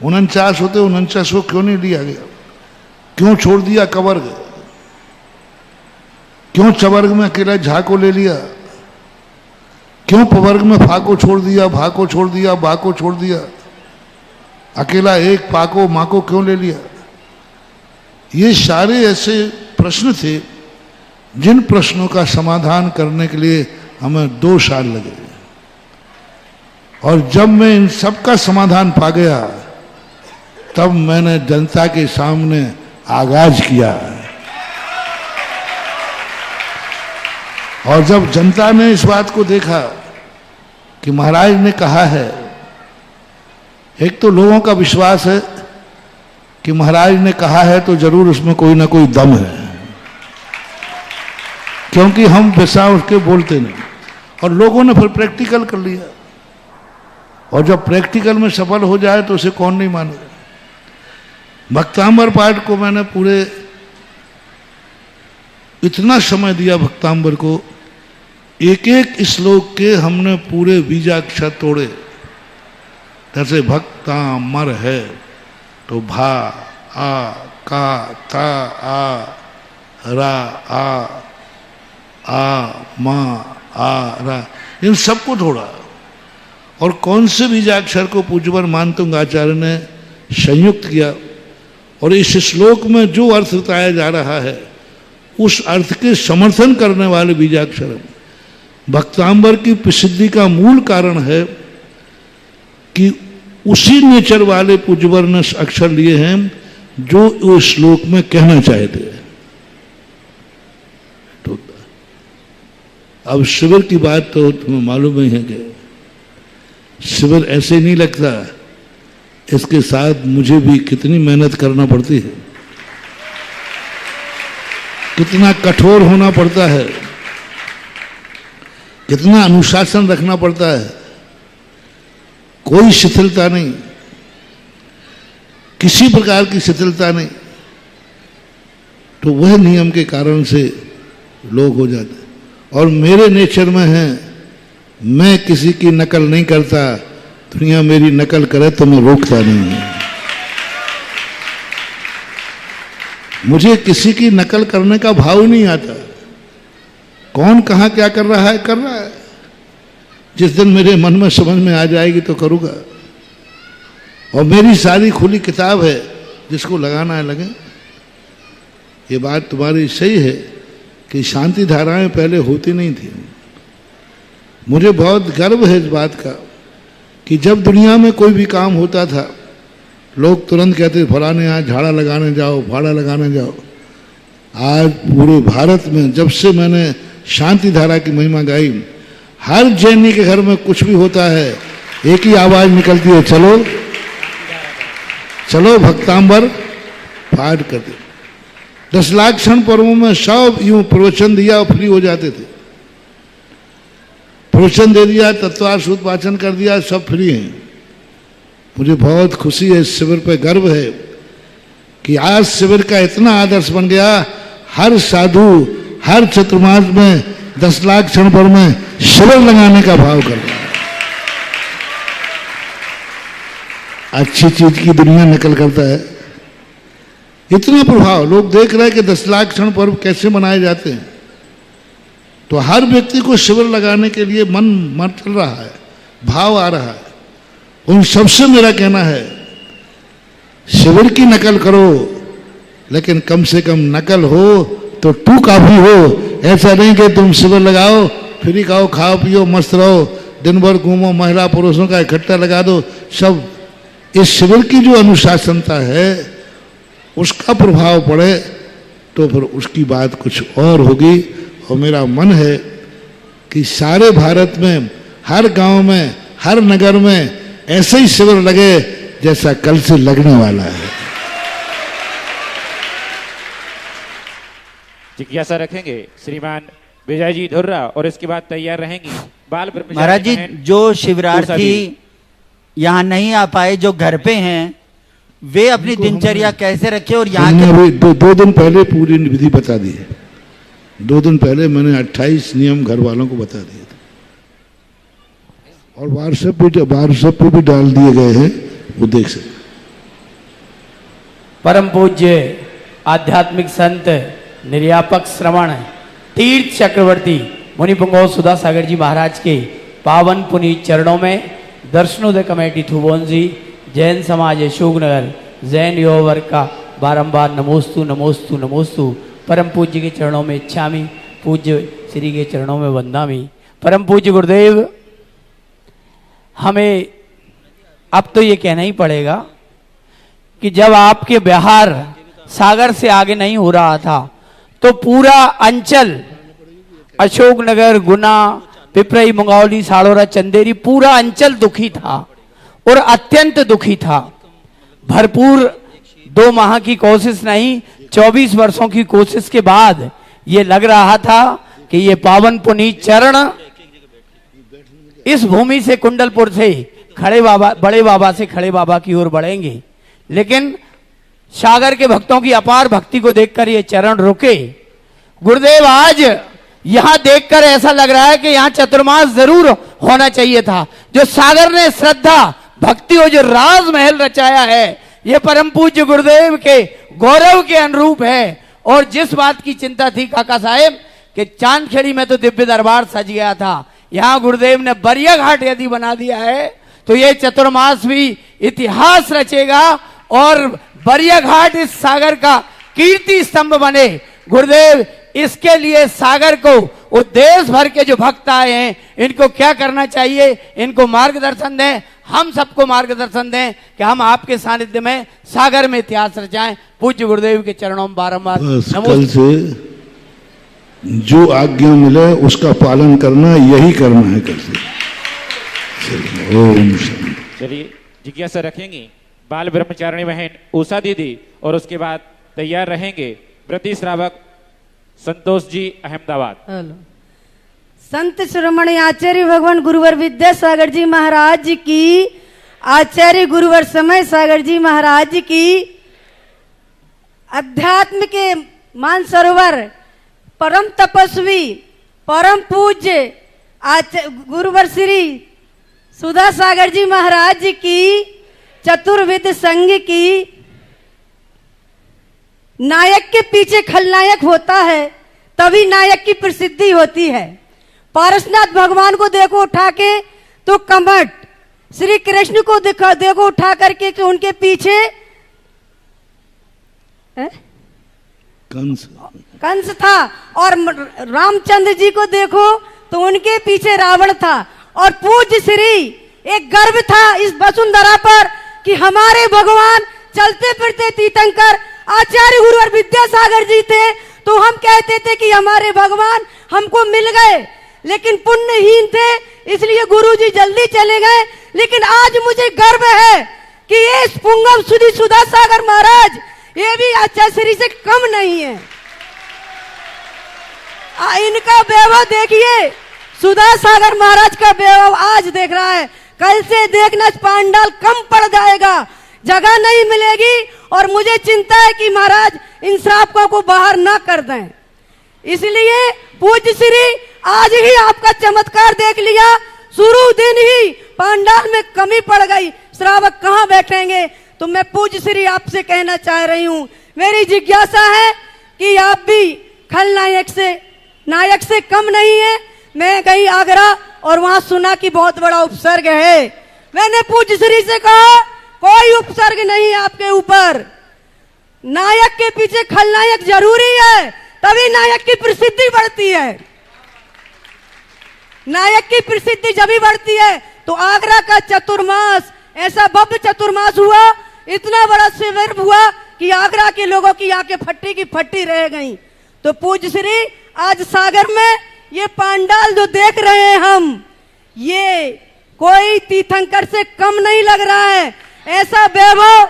[SPEAKER 2] 49 होते, 49 को क्यों नहीं लिया गया। क्यों छोड़ दिया कवर्ग, क्यों चवर्ग में अकेला झा को ले लिया, क्यों पवर्ग में फा को छोड़ दिया, भा को छोड़ दिया, बा को छोड़ दिया, अकेला एक पा को माँ को क्यों ले लिया। ये सारे ऐसे प्रश्न थे जिन प्रश्नों का समाधान करने के लिए हमें 2 साल लगे। और जब मैं इन सब का समाधान पा गया तब मैंने जनता के सामने आगाज किया। और जब जनता ने इस बात को देखा कि महाराज ने कहा है, एक तो लोगों का विश्वास है कि महाराज ने कहा है तो जरूर उसमें कोई ना कोई दम है, क्योंकि हम बिसा उठ के बोलते नहीं। और लोगों ने फिर प्रैक्टिकल कर लिया, और जब प्रैक्टिकल में सफल हो जाए तो उसे कौन नहीं मानेगा। भक्तांबर पाठ को मैंने पूरे इतना समय दिया भक्तांबर को, एक एक श्लोक के हमने पूरे बीजाक्षर तोड़े। जैसे भक्तांबर है तो भा आ का ता आ रा आ मा आ रा, इन सबको तोड़ा। और कौन से बीजाक्षर को पूज्यवर मानतुंग आचार्य ने संयुक्त किया, और इस श्लोक में जो अर्थ बताया जा रहा है उस अर्थ के समर्थन करने वाले बीजाक्षर भक्तांबर की प्रसिद्धि का मूल कारण है कि उसी नेचर वाले पूज्यवर ने अक्षर लिए हैं जो उस श्लोक में कहना चाहते हैं। तो अब शिविर की बात तो तुम्हें मालूम ही है कि शिविर ऐसे नहीं लगता, इसके साथ मुझे भी कितनी मेहनत करना पड़ती है, कितना कठोर होना पड़ता है, कितना अनुशासन रखना पड़ता है। कोई शिथिलता नहीं, किसी प्रकार की शिथिलता नहीं। तो वह नियम के कारण से लोग हो जाते हैं। और मेरे नेचर में है, मैं किसी की नकल नहीं करता, दुनिया मेरी नकल करे तो मैं रोकता नहीं हूं। मुझे किसी की नकल करने का भाव नहीं आता। कौन कहाँ क्या कर रहा है, कर रहा है। जिस दिन मेरे मन में समझ में आ जाएगी तो करूँगा। और मेरी सारी खुली किताब है, जिसको लगाना है लगे। ये बात तुम्हारी सही है कि शांति धाराएं पहले होती नहीं थी। मुझे बहुत गर्व है इस बात का कि जब दुनिया में कोई भी काम होता था लोग तुरंत कहते फलाने यहाँ झाड़ा लगाने जाओ, फाड़ा लगाने जाओ। आज पूरे भारत में जब से मैंने शांति धारा की महिमा गाई, हर जैनी के घर में कुछ भी होता है एक ही आवाज निकलती है, चलो चलो भक्तांबर पाठ कर दे। 10 लाख क्षण पर्वों में सब यूं प्रवचन दिया और फ्री हो जाते थे। प्रवचन दे दिया, तत्वार सूत वाचन कर दिया, सब फ्री हैं। मुझे बहुत खुशी है, इस शिविर पे गर्व है कि आज शिविर का इतना आदर्श बन गया। हर साधु हर चतुर्मास में 10 लाख क्षण पर में शिविर लगाने का भाव कर रहा है। अच्छी चीज की दुनिया नकल करता है। इतना प्रभाव लोग देख रहे हैं कि 10 लाख क्षण पर्व कैसे मनाए जाते हैं। तो हर व्यक्ति को शिविर लगाने के लिए मन चल रहा है, भाव आ रहा है। उन सबसे मेरा कहना है शिविर की नकल करो, लेकिन कम से कम नकल हो तो टू काफी हो। ऐसा नहीं कि तुम शिविर लगाओ, फ्री खाओ, खाओ पियो, मस्त रहो, दिन भर घूमो, महिला पुरुषों का इकट्ठा लगा दो सब। इस शिविर की जो अनुशासनता है उसका प्रभाव पड़े तो फिर उसकी बात कुछ और होगी। और मेरा मन है कि सारे भारत में हर गांव में हर नगर में ऐसे ही शिविर लगे जैसा कल से लगने वाला है।
[SPEAKER 4] जिज्ञासा रखेंगे श्रीमान विजय जी धुर्रा और इसके बाद तैयार रहेंगी बाल ब्रह्मचारी
[SPEAKER 6] महाराज जी,
[SPEAKER 4] बहन
[SPEAKER 6] जो शिविरार्थी यहाँ नहीं आ पाए, जो घर पे हैं, वे अपनी दिनचर्या कैसे रखे और यहाँ
[SPEAKER 2] हमने
[SPEAKER 6] के
[SPEAKER 2] अभी दो दिन पहले पूरी विधि बता दी है। 2 दिन पहले मैंने 28 नियम घर वालों को बता दिए थे और व्हाट्सएप पे भी डाल दिए गए हैं, वो देख सकते।
[SPEAKER 7] परम पूज्य आध्यात्मिक संत निर्यापक श्रवण तीर्थ चक्रवर्ती मुनिपुंगव सुधा सागर जी महाराज के पावन पुनीत चरणों में दर्शनोदय कमेटी थुबोंजी, जैन समाज अशोकनगर, जैन युवा वर्ग का बारंबार नमोस्तु नमोस्तु नमोस्तु। परम पूज्य के चरणों में इच्छामी, पूज्य श्री के चरणों में वंदामी। परम पूज्य गुरुदेव, हमें अब तो ये कहना ही पड़ेगा कि जब आपके बिहार सागर से आगे नहीं हो रहा था तो पूरा अंचल अशोकनगर, गुना, पिपरई, मुंगौली, साड़ोरा, चंदेरी, पूरा अंचल दुखी था और अत्यंत दुखी था। भरपूर 2 माह की कोशिश नहीं, 24 वर्षों की कोशिश के बाद ये लग रहा था कि ये पावन पुनीत चरण इस भूमि से, कुंडलपुर से खड़े बाबा, बड़े बाबा से खड़े बाबा की ओर बढ़ेंगे। लेकिन सागर के भक्तों की अपार भक्ति को देखकर ये चरण रुके। गुरुदेव, आज यहां देखकर ऐसा लग रहा है कि यहां चतुर्मास जरूर होना चाहिए था। जो सागर ने श्रद्धा भक्ति और जो राजमहल रचाया है, ये परम पूज्य गुरुदेव के गौरव के अनुरूप है। और जिस बात की चिंता थी काका साहेब कि चांदखेड़ी में तो दिव्य दरबार सज गया था, यहां गुरुदेव ने बरिया घाट यदि बना दिया है तो ये चतुर्मास भी इतिहास रचेगा और बरिया घाट इस सागर का कीर्ति स्तंभ बने। गुरुदेव, इसके लिए सागर को और देश भर के जो भक्त आए हैं, इनको क्या करना चाहिए, इनको मार्गदर्शन दें, हम सबको मार्गदर्शन दें कि हम आपके सानिध्य में सागर में इतिहास रचाएं। पूज्य गुरुदेव के चरणों में बारंबार
[SPEAKER 2] कल से जो आज्ञा मिले उसका पालन करना, यही करना है कल से। ओम शांति।
[SPEAKER 4] चलिए जिज्ञासा रखेंगे बाल ब्रह्मचारिणी बहन उषा दीदी और उसके बाद तैयार रहेंगे व्रती श्रावक संतोष जी अहमदाबाद।
[SPEAKER 8] संत शिरोमणि आचार्य भगवान गुरुवर विद्यासागर जी महाराज की, आचार्य गुरुवर समय सागर जी महाराज की, अध्यात्म के मानसरोवर परम तपस्वी परम पूज्य गुरुवर श्री सुधा सागर जी महाराज की, चतुर्विद संघ की। नायक के पीछे खलनायक होता है, तभी नायक की प्रसिद्धि होती है। पारसनाथ भगवान को देखो उठा के तो कमट, श्री कृष्ण को देखो उठा करके कि उनके पीछे कंस था, और रामचंद्र जी को देखो तो उनके पीछे रावण था। और पूज्य श्री एक गर्व था इस वसुंधरा पर कि हमारे भगवान चलते फिरते तीर्थंकर आचार्य गुरुवर विद्यासागर जी थे, तो हम कहते थे कि हमारे भगवान हमको मिल गए, लेकिन पुण्यहीन थे इसलिए गुरुजी जल्दी चले गए। लेकिन आज मुझे गर्व है कि ये पुंगव सुधी सुधा सागर महाराज ये भी आचार्य श्री से कम नहीं है। इनका वैभव देखिए, सुधा सागर महाराज का वैभव आज देख रहा है, कल से देखना पांडाल कम पड़ जाएगा, जगह नहीं मिलेगी। और मुझे चिंता है कि महाराज इन श्रावकों को बाहर ना कर दें। इसलिए पूज्य श्री आज ही आपका चमत्कार देख लिया, शुरू दिन ही पांडाल में कमी पड़ गई, श्रावक कहाँ बैठेंगे। तो मैं पूज्य श्री आपसे कहना चाह रही हूँ, मेरी जिज्ञासा है कि आप भी खलनायक से नायक से कम नहीं है। मैं गई आगरा और वहां सुना कि बहुत बड़ा उपसर्ग है। मैंने पूज्य श्री से कहा कोई उपसर्ग नहीं आपके ऊपर, नायक के पीछे खलनायक जरूरी है, तभी नायक की प्रसिद्धि बढ़ती है। नायक की प्रसिद्धि जब भी बढ़ती है तो आगरा का चतुर्मास ऐसा भव्य चतुर्मास हुआ, इतना बड़ा शिविर हुआ कि आगरा के लोगों की आंखें फट्टी की फट्टी रह गईं। तो पूज्य श्री आज सागर में ये पांडाल जो देख रहे हैं हम, ये कोई तीर्थंकर से कम नहीं लग रहा है। ऐसा वैभव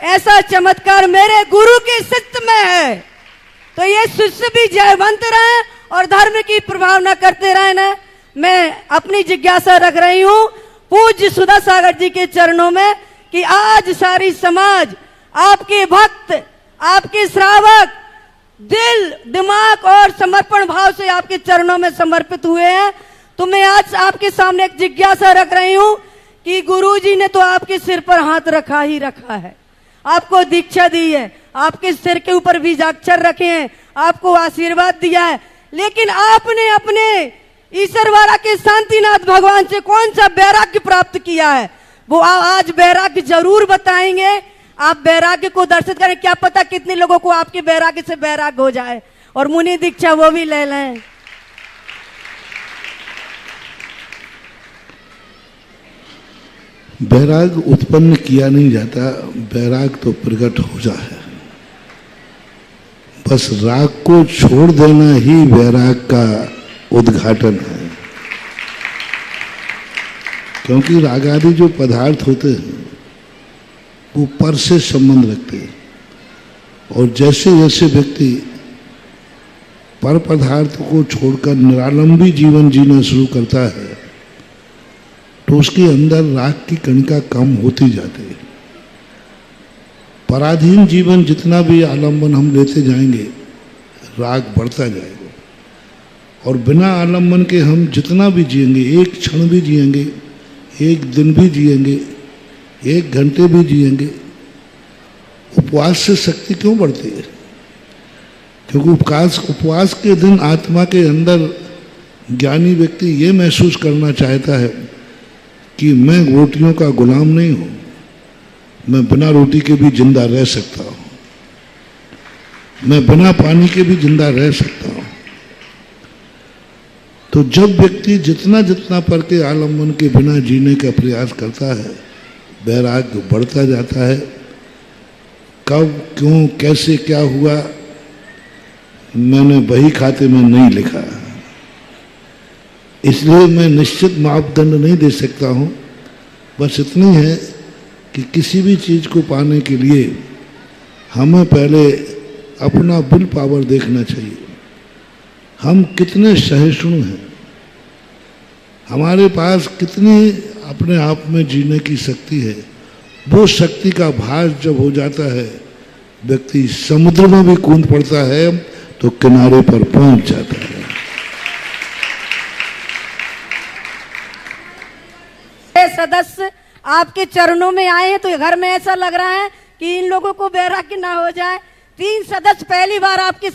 [SPEAKER 8] ऐसा चमत्कार मेरे गुरु के शिष्य में है। तो ये शिष्य भी जयवंत रहे और धर्म की प्रभावना करते रहे ना। मैं अपनी जिज्ञासा रख रही हूँ, पूज्य सुधा सागर जी के चरणों में कि आज सारी समाज, आपके भक्त, आपके श्रावक दिल, दिमाग और समर्पण भाव से आपके चरणों में समर्पित हुए हैं। तो मैं आज आपके सामने एक जिज्ञासा रख रही हूं कि गुरुजी ने तो आपके सिर पर हाथ रखा ही रखा है, आपको दीक्षा दी है, आपके सिर के ऊपर बीजाक्षर रखे हैं, आपको आशीर्वाद दिया है, लेकिन आपने अपने ईश्वरवाड़ा के शांतिनाथ भगवान से कौन सा वैराग्य प्राप्त किया है? वो आज वैराग्य जरूर बताएंगे। आप वैराग्य को दर्शित करें, क्या पता कितने लोगों को आपके वैराग्य से वैराग्य हो जाए और मुनि दीक्षा वो भी ले लें।
[SPEAKER 2] वैराग उत्पन्न किया नहीं जाता, वैराग तो प्रकट हो जाए। बस राग को छोड़ देना ही वैराग का उद्घाटन है। क्योंकि राग आदि जो पदार्थ होते हैं वो पर से संबंध रखते हैं, और जैसे जैसे व्यक्ति पर पदार्थ को छोड़कर निरालंबी जीवन जीना शुरू करता है तो उसके अंदर राग की कणिका कम होती जाती है। पराधीन जीवन जितना भी आलंबन हम लेते जाएंगे राग बढ़ता जाएगा, और बिना आलंबन के हम जितना भी जिएंगे, एक क्षण भी जिएंगे, एक दिन भी जिएंगे, एक घंटे भी जिएंगे, उपवास से शक्ति क्यों बढ़ती है? क्योंकि उपवास के दिन आत्मा के अंदर ज्ञानी व्यक्ति ये महसूस करना चाहता है कि मैं रोटियों का गुलाम नहीं हूं, मैं बिना रोटी के भी जिंदा रह सकता हूं, मैं बिना पानी के भी जिंदा रह सकता हूं। तो जब व्यक्ति जितना जितना पर के आलम्बन के बिना जीने का प्रयास करता है, वैराग्य बढ़ता जाता है। कब, क्यों, कैसे, क्या हुआ, मैंने बही खाते में नहीं लिखा, इसलिए मैं निश्चित मापदंड नहीं दे सकता हूं। बस इतनी है कि किसी भी चीज को पाने के लिए हमें पहले अपना विल पावर देखना चाहिए। हम कितने सहिष्णु हैं, हमारे पास कितनी अपने आप में जीने की शक्ति है। वो शक्ति का भास जब हो जाता है, व्यक्ति समुद्र में भी कूद पड़ता है तो किनारे पर पहुंच जाता है।
[SPEAKER 8] सदस्य आपके चरणों में आए हैं तो घर में ऐसा लग रहा है कि इन लोगों को वैराग्य ना हो जाए। 3 सदस्य पहली बार आपके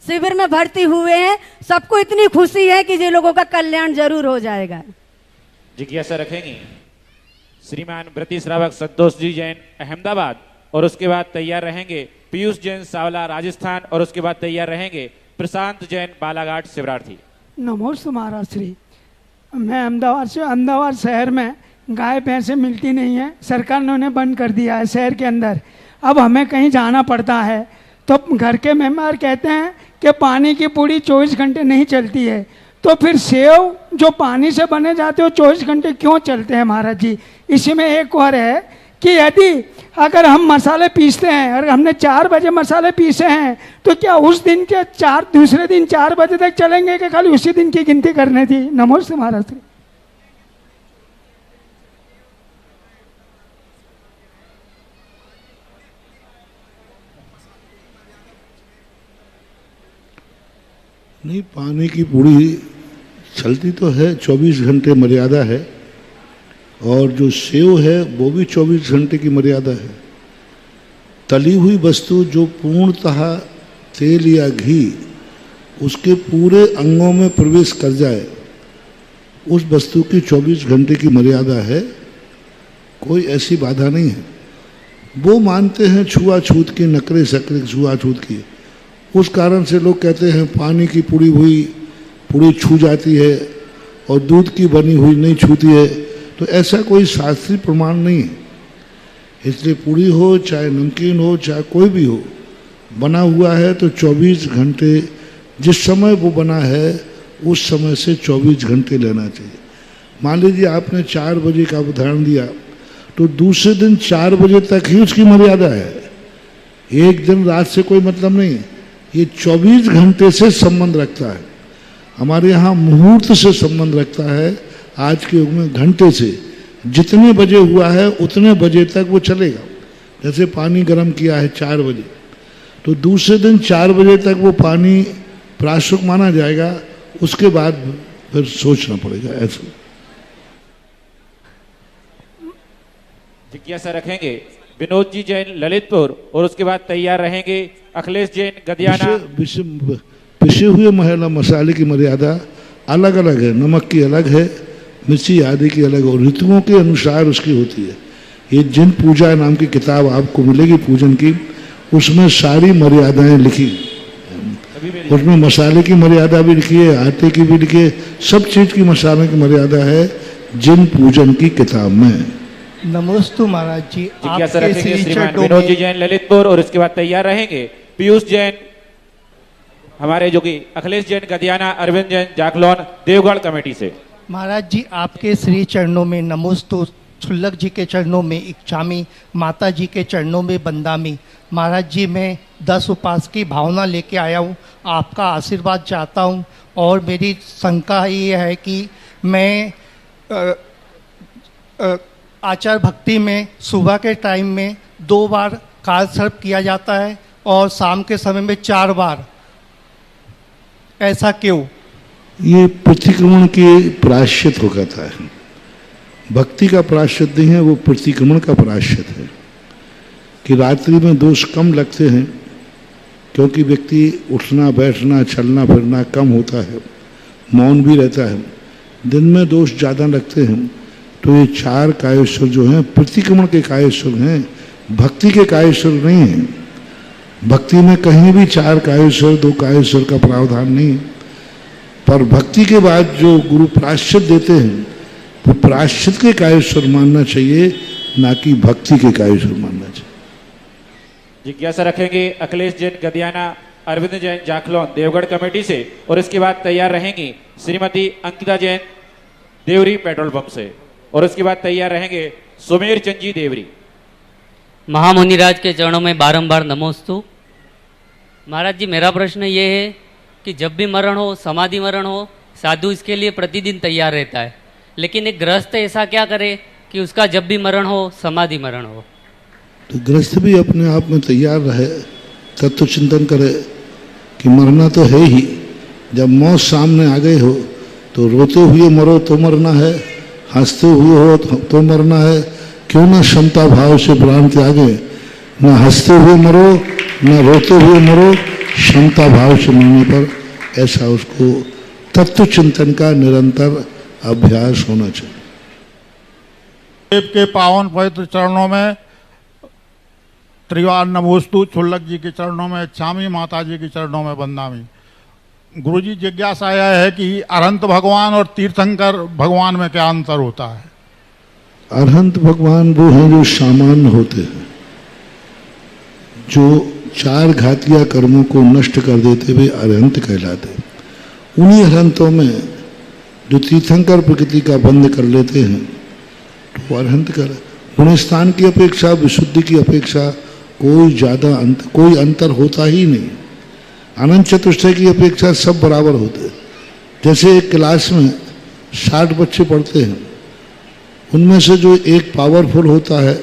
[SPEAKER 8] शिविर में भर्ती हुए हैं, सबको इतनी खुशी है कि ये लोगों का कल्याण जरूर हो जाएगा।
[SPEAKER 4] जिज्ञासा रखेंगे श्रीमान व्रती श्रावक संतोष जी जैन अहमदाबाद, और उसके बाद तैयार रहेंगे पीयूष जैन सावला राजस्थान, और उसके बाद तैयार रहेंगे प्रशांत जैन बालाघाट शिवरार्थी।
[SPEAKER 9] नमोस्तु महाराज श्री। मैं अहमदाबाद शहर में गाय भैंसें मिलती नहीं है, सरकार ने उन्हें बंद कर दिया है शहर के अंदर। अब हमें कहीं जाना पड़ता है तो घर के मेंबर कहते हैं कि पानी की पूड़ी 24 घंटे नहीं चलती है, तो फिर सेव जो पानी से बने जाते हो 24 घंटे क्यों चलते हैं महाराज जी? इसी में एक और है कि यदि अगर हम मसाले पीसते हैं, अगर हमने 4 बजे मसाले पीसे हैं तो क्या उस दिन के दूसरे दिन 4 बजे तक चलेंगे कि खाली उसी दिन की गिनती करनी थी? नमस्ते महाराज श्री।
[SPEAKER 2] नहीं, पानी की पूड़ी चलती तो है, 24 घंटे मर्यादा है, और जो सेव है वो भी 24 घंटे की मर्यादा है। तली हुई वस्तु जो पूर्णतः तेल या घी उसके पूरे अंगों में प्रवेश कर जाए, उस वस्तु की 24 घंटे की मर्यादा है, कोई ऐसी बाधा नहीं है। वो मानते हैं छुआछूत की, नकरे सकरे छुआछूत की, उस कारण से लोग कहते हैं पानी की पूड़ी हुई पूड़ी छू जाती है और दूध की बनी हुई नहीं छूती है। तो ऐसा कोई शास्त्रीय प्रमाण नहीं है। इसलिए पूड़ी हो चाहे नमकीन हो चाहे कोई भी हो, बना हुआ है तो 24 घंटे जिस समय वो बना है उस समय से 24 घंटे लेना चाहिए। मान लीजिए आपने 4 बजे का उदाहरण दिया तो दूसरे दिन 4 बजे तक ही उसकी मर्यादा है। एक दिन रात से कोई मतलब नहीं, ये 24 घंटे से संबंध रखता है। हमारे यहाँ मुहूर्त से संबंध रखता है, आज के युग में घंटे से, जितने बजे हुआ है उतने बजे तक वो चलेगा। जैसे पानी गर्म किया है 4 बजे, तो दूसरे दिन 4 बजे तक वो पानी प्राशुक माना जाएगा, उसके बाद फिर सोचना पड़ेगा। ऐसे
[SPEAKER 4] जिज्ञासा रखेंगे विनोद जी जैन ललितपुर, और उसके बाद तैयार रहेंगे अखिलेश जैन गदियाना।
[SPEAKER 2] पिसे हुए मसाले की मर्यादा अलग अलग है, नमक की अलग है, मिर्ची आदि की अलग, और ऋतुओं के अनुसार उसकी होती है। ये जिन पूजा नाम की किताब आपको मिलेगी पूजन की, उसमें सारी मर्यादाएं लिखी, उसमें मसाले की मर्यादा भी लिखी है, आटे की भी लिखी है, सब चीज की मसाले की मर्यादा है जिन पूजन की किताब में।
[SPEAKER 10] नमोस्तु महाराज जी।
[SPEAKER 4] जिज्ञासा रखेंगे श्रीमान विनोद जी जैन ललितपुर, और इसके बाद तैयार रहेंगे पीयूष जैन हमारे जो कि अखिलेश जैन गदियाना, अरविंद जैन जाखलौन देवगढ़ कमेटी से।
[SPEAKER 10] महाराज जी आपके श्री चरणों में नमोस्तु, छुल्लक जी के चरणों में इच्छामी, माता जी के चरणों में बंदामी। महाराज जी मैं 10 उपवास की भावना लेके आया हूँ, आपका आशीर्वाद चाहता हूँ। और मेरी शंका ये है कि मैं आचार भक्ति में सुबह के टाइम में 2 बार काल सर्प किया जाता है और शाम के समय में 4 बार, ऐसा क्यों?
[SPEAKER 2] ये प्रतिक्रमण के प्रायश्चित हो कहता है, भक्ति का प्रायश्चित नहीं है, वो प्रतिक्रमण का प्रायश्चित है। कि रात्रि में दोष कम लगते हैं क्योंकि व्यक्ति उठना बैठना चलना फिरना कम होता है, मौन भी रहता है। दिन में दोष ज़्यादा लगते हैं, तो ये 4 कायेश्वर जो हैं प्रतिक्रमण के कायेश्वर हैं, भक्ति के कायेश्वर नहीं हैं। भक्ति में कहीं भी 4 कायेश्वर 2 कायेश्वर का प्रावधान नहीं है। पर भक्ति के बाद जो गुरु प्रायश्चित देते हैं वो प्रायश्चित के कायेश्वर मानना चाहिए, ना कि भक्ति के कायेश्वर मानना चाहिए।
[SPEAKER 4] जिज्ञासा रखेंगे अखिलेश जैन गदियाना, अरविंद जैन जाखलौन देवगढ़ कमेटी से, और इसके बाद तैयार रहेंगी श्रीमती अंकिता जैन देवरी पेट्रोल पंप से, और उसके बाद तैयार रहेंगे सुमेर चंद जी देवरी।
[SPEAKER 11] महामुनिराज के चरणों में बारंबार नमोस्तु। महाराज जी मेरा प्रश्न ये है कि जब भी मरण हो, समाधि मरण हो, साधु इसके लिए प्रतिदिन तैयार रहता है, लेकिन एक गृहस्थ ऐसा क्या करे कि उसका जब भी मरण हो समाधि मरण हो?
[SPEAKER 2] तो गृहस्थ भी अपने आप में तैयार रहे, तत्व चिंतन करे कि मरना तो है ही। जब मौत सामने आ गई हो तो रोते हुए मरो तो मरना है, हंसते हुए हो तो मरना है। क्यों ना क्षमता भाव से प्राण त्यागे, ना हंसते हुए मरो ना रोते हुए मरो, क्षमता भाव से मरने पर ऐसा उसको तत्व चिंतन का निरंतर अभ्यास होना चाहिए।
[SPEAKER 12] देव के पावन पवित्र चरणों में त्रिवार नमोस्तु, छुल्लक जी के चरणों में इच्छामी, माता जी के चरणों में वंदामी। गुरु जी जिज्ञासा यह है कि अरहंत भगवान और तीर्थंकर भगवान में क्या अंतर होता है?
[SPEAKER 2] अरहंत भगवान वो हैं जो सामान्य होते हैं, जो 4 घातिया कर्मों को नष्ट कर देते हुए अरहंत कहलाते। उन्हीं अरहंतों में जो तीर्थंकर प्रकृति का बंद कर लेते हैं तो अरहंत कर। गुणस्थान की अपेक्षा, विशुद्धि की अपेक्षा कोई अंतर होता ही नहीं। अनंत चतुष्टय की अपेक्षा सब बराबर होते हैं। जैसे एक क्लास में 60 बच्चे पढ़ते हैं, उनमें से जो एक पावरफुल होता है,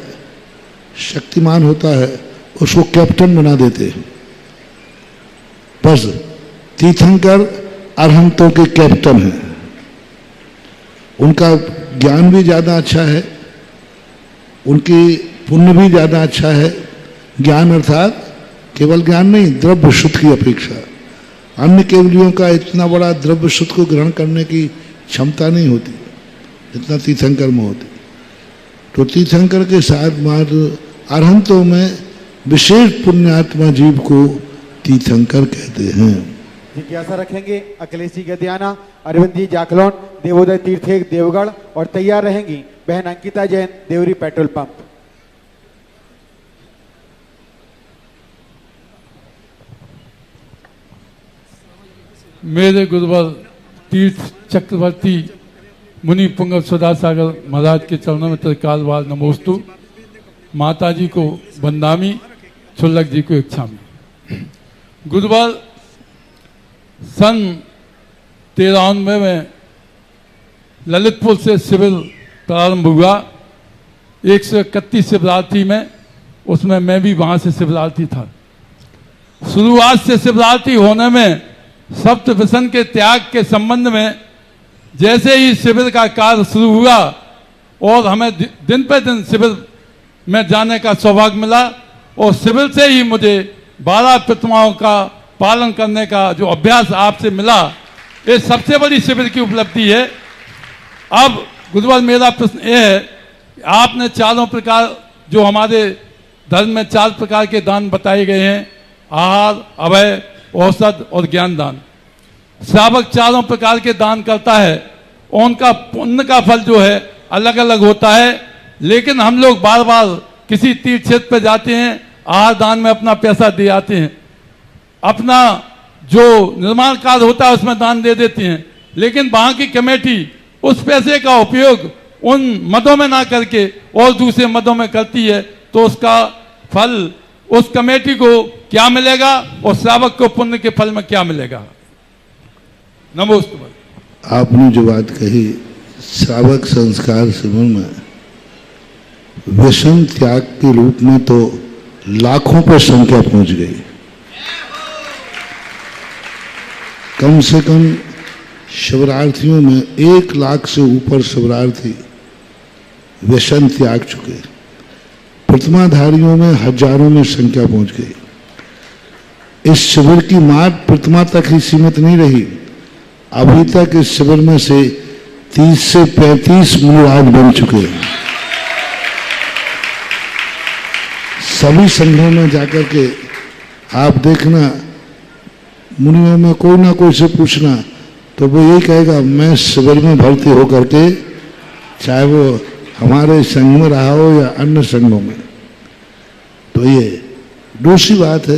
[SPEAKER 2] शक्तिमान होता है, उसको कैप्टन बना देते हैं। बस तीर्थंकर अरहंतों के कैप्टन हैं। उनका ज्ञान भी ज़्यादा अच्छा है, उनकी पुण्य भी ज़्यादा अच्छा है। ज्ञान अर्थात केवल ज्ञान नहीं, द्रव्य शुद्ध की अपेक्षा अन्य केवलियों का इतना बड़ा द्रव्य शुद्ध को ग्रहण करने की क्षमता नहीं होती जितना तीर्थंकर में होती। तो तीर्थंकर के साथ मार अरहंतों में विशेष पुण्यात्मा जीव को तीर्थंकर कहते हैं।
[SPEAKER 13] जिज्ञासा रखेंगे अखिलेश जी गदियाना, अरविंद जी जाखलौन देवोदय तीर्थ देवगढ़, और तैयार रहेंगी बहन अंकिता जैन देवरी पेट्रोल पंप।
[SPEAKER 14] मेरे गुरुवर तीर्थ चक्रवर्ती मुनि पुंगव सदा सागर महाराज के चरणों में त्रिकाल बार नमोस्तु। माता जी को वंदामी, छुल्लक जी को इच्छामी। गुरुवार सन 93 में ललितपुर से सिविल प्रारंभ हुआ 131 शिवरात्रि में, उसमें मैं भी वहां से शिवरात्रि था। शुरुआत से शिवरात्रि होने में सप्त व्यसन के त्याग के संबंध में जैसे ही शिविर का कार्य शुरू हुआ और हमें दिन पे दिन शिविर में जाने का सौभाग्य मिला, और शिविर से ही मुझे 12 प्रतिमाओं का पालन करने का जो अभ्यास आपसे मिला, ये सबसे बड़ी शिविर की उपलब्धि है। अब गुरुवर मेरा प्रश्न ये है, आपने चारों प्रकार जो हमारे धर्म में 4 प्रकार के दान बताए गए हैं, आहार, अभय, औषध और ज्ञान दान। श्रावक चारों प्रकार के दान करता है, उनका पुण्य का फल जो है अलग अलग होता है, लेकिन हम लोग बार बार किसी तीर्थ क्षेत्र पर जाते हैं, आहार दान में अपना पैसा दे आते हैं, अपना जो निर्माण कार्य होता है उसमें दान दे देते हैं, लेकिन वहां की कमेटी उस पैसे का उपयोग उन मदों में ना करके और दूसरे मदों में करती है, तो उसका फल उस कमेटी को क्या मिलेगा और श्रावक को पुण्य के फल में क्या मिलेगा? नमोस्तुते।
[SPEAKER 2] आपने जो बात कही, श्रावक संस्कार शिविर में व्यसन त्याग के रूप में तो लाखों पर संख्या पहुंच गई। कम से कम शिवरार्थियों में 1 लाख से ऊपर शिवरार्थी व्यसन त्याग चुके। प्रतिमाधारियों में हजारों में संख्या पहुंच गई। इस शिविर की मात्र प्रतिमा तक ही सीमित नहीं रही, अभी तक इस शिविर में से 30 से 35 मुनिराज बन चुके हैं। सभी संघों में जाकर के आप देखना, मुनियों में कोई ना कोई से पूछना तो वो यही कहेगा, मैं शिविर में भर्ती होकर के, चाहे वो हमारे संघ में रहा हो या अन्य संघों में। तो ये दूसरी बात है,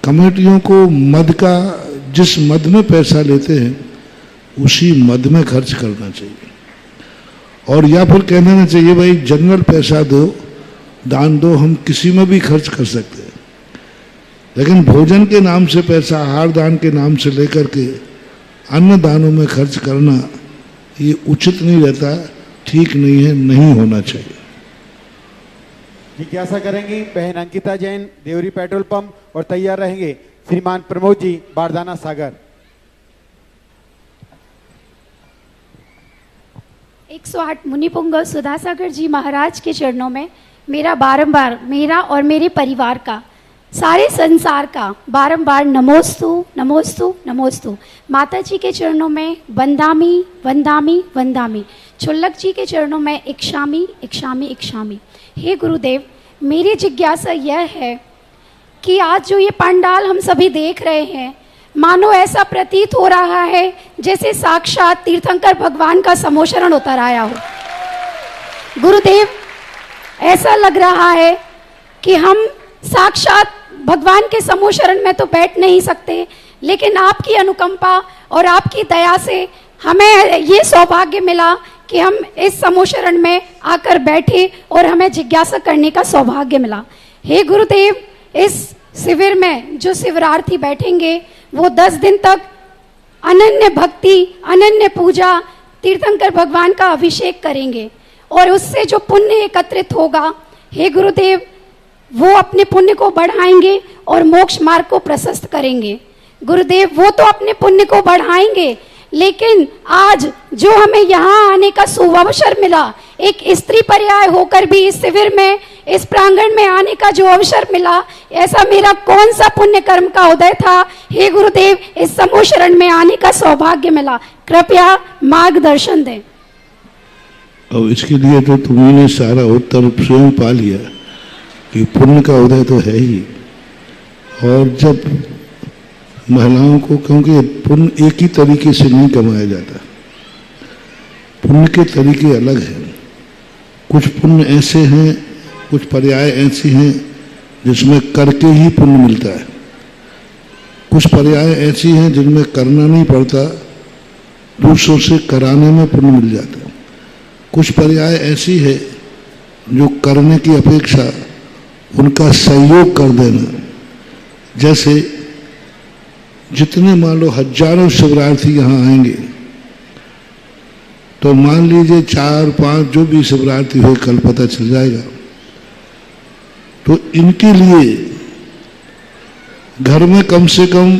[SPEAKER 2] कमेटियों को मद का, जिस मद में पैसा लेते हैं उसी मद में खर्च करना चाहिए, और या फिर कहना ना चाहिए भाई जनरल पैसा दो, दान दो, हम किसी में भी खर्च कर सकते हैं। लेकिन भोजन के नाम से पैसा, आहार दान के नाम से लेकर के अन्य दानों में खर्च करना ये उचित नहीं रहता, ठीक नहीं है, नहीं होना चाहिए।
[SPEAKER 13] जिज्ञासा करेंगी बहन अंकिता जैन, देवरी पेट्रोल पंप, और तैयार रहेंगे श्रीमान प्रमोद जी, बारदाना सागर।
[SPEAKER 15] 108 मुनिपुंगव सुधासागर जी महाराज के चरणों में मेरा बारंबार, मेरा और मेरे परिवार का, सारे संसार का बारंबार नमोस्तु नमोस्तु नमोस्तु। माता जी के चरणों में वंदामी वंदामी वंदामी। छुल्लक जी के चरणों में इक्षामी इक्षामी इक्षामी। हे गुरुदेव, मेरी जिज्ञासा यह है कि आज जो ये पंडाल हम सभी देख रहे हैं, मानो ऐसा प्रतीत हो रहा है जैसे साक्षात तीर्थंकर भगवान का समोशरण उतर आया हो। गुरुदेव, ऐसा लग रहा है कि हम साक्षात भगवान के समोशरण में तो बैठ नहीं सकते, लेकिन आपकी अनुकंपा और आपकी दया से हमें ये सौभाग्य मिला कि हम इस समोशरण में आकर बैठे और हमें जिज्ञासा करने का सौभाग्य मिला। हे गुरुदेव, इस शिविर में जो शिवरार्थी बैठेंगे वो 10 दिन तक अनन्य भक्ति, अनन्य पूजा, तीर्थंकर भगवान का अभिषेक करेंगे, और उससे जो पुण्य एकत्रित होगा, हे गुरुदेव, वो अपने पुण्य को बढ़ाएंगे और मोक्ष मार्ग को प्रशस्त करेंगे। गुरुदेव, वो तो अपने पुण्य को बढ़ाएंगे, लेकिन आज जो हमें यहाँ आने का सुअवसर मिला, एक स्त्री पर्याय होकर भी इस शिविर में, इस प्रांगण में आने का जो अवसर मिला, ऐसा मेरा कौन सा पुण्य कर्म का उदय था? हे गुरुदेव, इस समोशरण में आने का सौभाग्य मिला, कृपया मार्गदर्शन दें।
[SPEAKER 2] और इसके लिए तो तुमने सारा उत्तर स्वयं पा लिया कि पुण्य का उदय तो है ही। और जब महिलाओं को, क्योंकि पुण्य एक ही तरीके से नहीं कमाया जाता, पुण्य के तरीके अलग हैं। कुछ पुण्य ऐसे हैं, कुछ पर्याय ऐसी हैं जिसमें करके ही पुण्य मिलता है। कुछ पर्याय ऐसी हैं जिनमें करना नहीं पड़ता, दूसरों से कराने में पुण्य मिल जाता है। कुछ पर्याय ऐसी है जो करने की अपेक्षा उनका सहयोग कर देना, जैसे जितने मान लो हजारों शिवरार्थी यहाँ आएंगे, तो मान लीजिए 4-5 जो भी शिवरात्रि हो, कल पता चल जाएगा। तो इनके लिए घर में कम से कम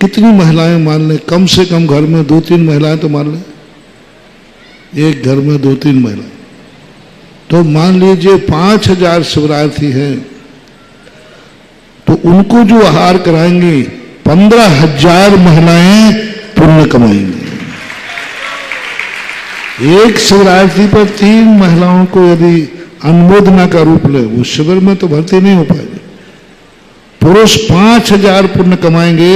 [SPEAKER 2] कितनी महिलाएं मान लें? कम से कम घर में 2-3 महिलाएं तो मान लें, एक घर में 2-3 महिलाएं, तो मान लीजिए 5000 शिवरात्रि हैं, तो उनको जो आहार कराएंगे 15,000 महिलाएं पुण्य कमाएंगी। एक शिवरात्रि पर 3 महिलाओं को यदि अनुमोदना का रूप ले, वो शिविर में तो भर्ती नहीं हो पाएगी। पुरुष 5,000 पुण्य कमाएंगे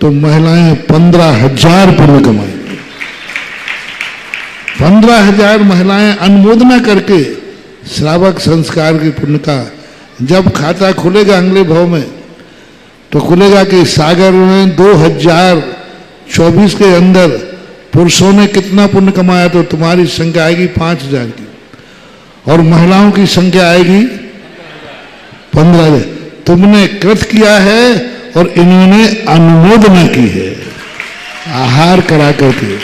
[SPEAKER 2] तो महिलाएं 15,000 पुण्य कमाएंगी। 15,000 महिलाएं अनुमोदना करके श्रावक संस्कार के पुण्य का जब खाता खुलेगा अगले भाव में, तो खुलेगा कि सागर में 2024 के अंदर पुरुषों ने कितना पुण्य कमाया, तो तुम्हारी संख्या आएगी 5,000 की, और महिलाओं की संख्या आएगी 15,000। तुमने कृत किया है और इन्होंने अनुमोदना की है, आहार करा करके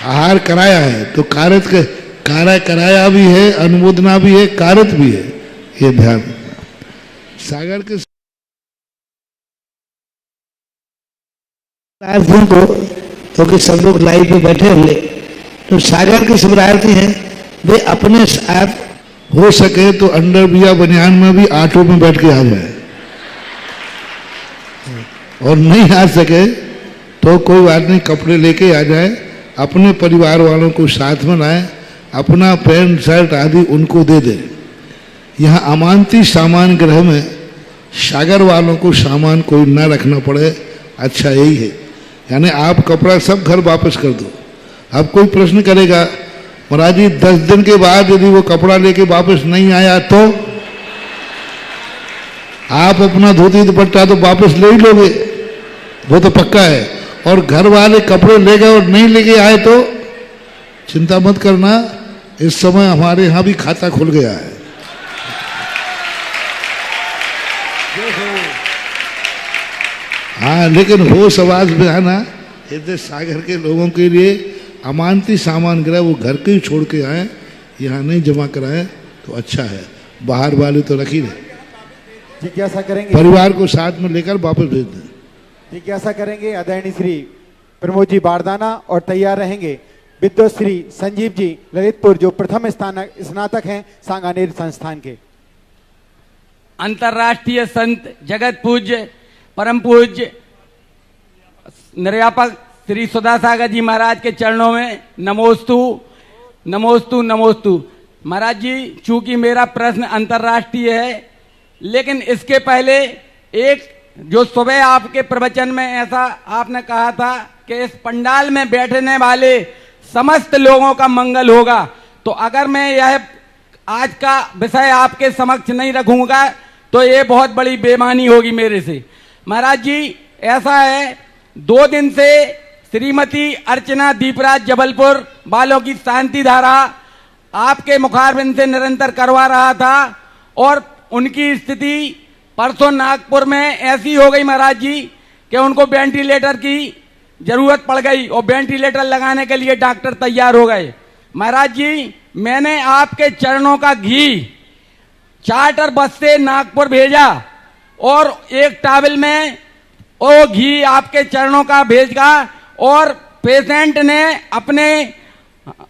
[SPEAKER 2] आहार कराया है। तो कारत के कार्य कराया भी है, अनुमोदना भी है, कारत भी है, ये ध्यान रखना। सागर के
[SPEAKER 16] को क्योंकि सब लोग लाइव पे बैठे होंगे, तो सागर की शिवरात्रि है, वे अपने साथ
[SPEAKER 2] हो सके तो अंडर बिया बनियान में भी ऑटो में बैठ के आ जाए, और नहीं आ सके तो कोई बात नहीं, कपड़े लेके आ जाए, अपने परिवार वालों को साथ में लाए, अपना पैंट शर्ट आदि उनको दे दे। यहाँ अमानती सामान ग्रह में सागर वालों को सामान कोई ना रखना पड़े, अच्छा यही है। यानी आप कपड़ा सब घर वापस कर दो। अब कोई प्रश्न करेगा, महाराज जी 10 दिन के बाद यदि वो कपड़ा लेके वापस नहीं आया तो आप अपना धोती दुपट्टा तो वापस ले ही लोगे, वो तो पक्का है। और घर वाले कपड़े ले गए और नहीं लेके आए तो चिंता मत करना, इस समय हमारे यहाँ भी खाता खुल गया है। हाँ, लेकिन हो समाज में आना, इधर सागर के लोगों के लिए अमानती सामान ग्रह वो घर के ही छोड़ के आए, यहाँ नहीं जमा कराए तो अच्छा है। बाहर वाले तो रखी रहे,
[SPEAKER 13] जिज्ञासा करेंगे
[SPEAKER 2] परिवार को साथ में लेकर वापस भेज दें।
[SPEAKER 13] जिज्ञासा करेंगे आदरणीय श्री प्रमोद जी बारदाना, और तैयार रहेंगे विद्वत श्री संजीव जी ललितपुर, जो प्रथम स्नातक हैं सांगानेर संस्थान के।
[SPEAKER 7] अंतर्राष्ट्रीय संत जगत पूज्य परम पूज्य निर्यापक श्री सुधा सागर जी महाराज के चरणों में नमोस्तु नमोस्तु नमोस्तु। महाराज जी, चूंकि मेरा प्रश्न अंतर्राष्ट्रीय है, लेकिन इसके पहले एक जो सुबह आपके प्रवचन में ऐसा आपने कहा था कि इस पंडाल में बैठने वाले समस्त लोगों का मंगल होगा, तो अगर मैं यह आज का विषय आपके समक्ष नहीं रखूंगा तो ये बहुत बड़ी बेईमानी होगी मेरे से। महाराज जी, ऐसा है, 2 दिन से श्रीमती अर्चना दीपराज जबलपुर वालों की शांति धारा आपके मुखारबिंद से निरंतर करवा रहा था, और उनकी स्थिति परसों नागपुर में ऐसी हो गई महाराज जी कि उनको वेंटिलेटर की जरूरत पड़ गई, और वेंटिलेटर लगाने के लिए डॉक्टर तैयार हो गए। महाराज जी, मैंने आपके चरणों का घी चार्टर बस से नागपुर भेजा, और एक टॉवल में वो घी आपके चरणों का भेजा, और पेशेंट ने अपने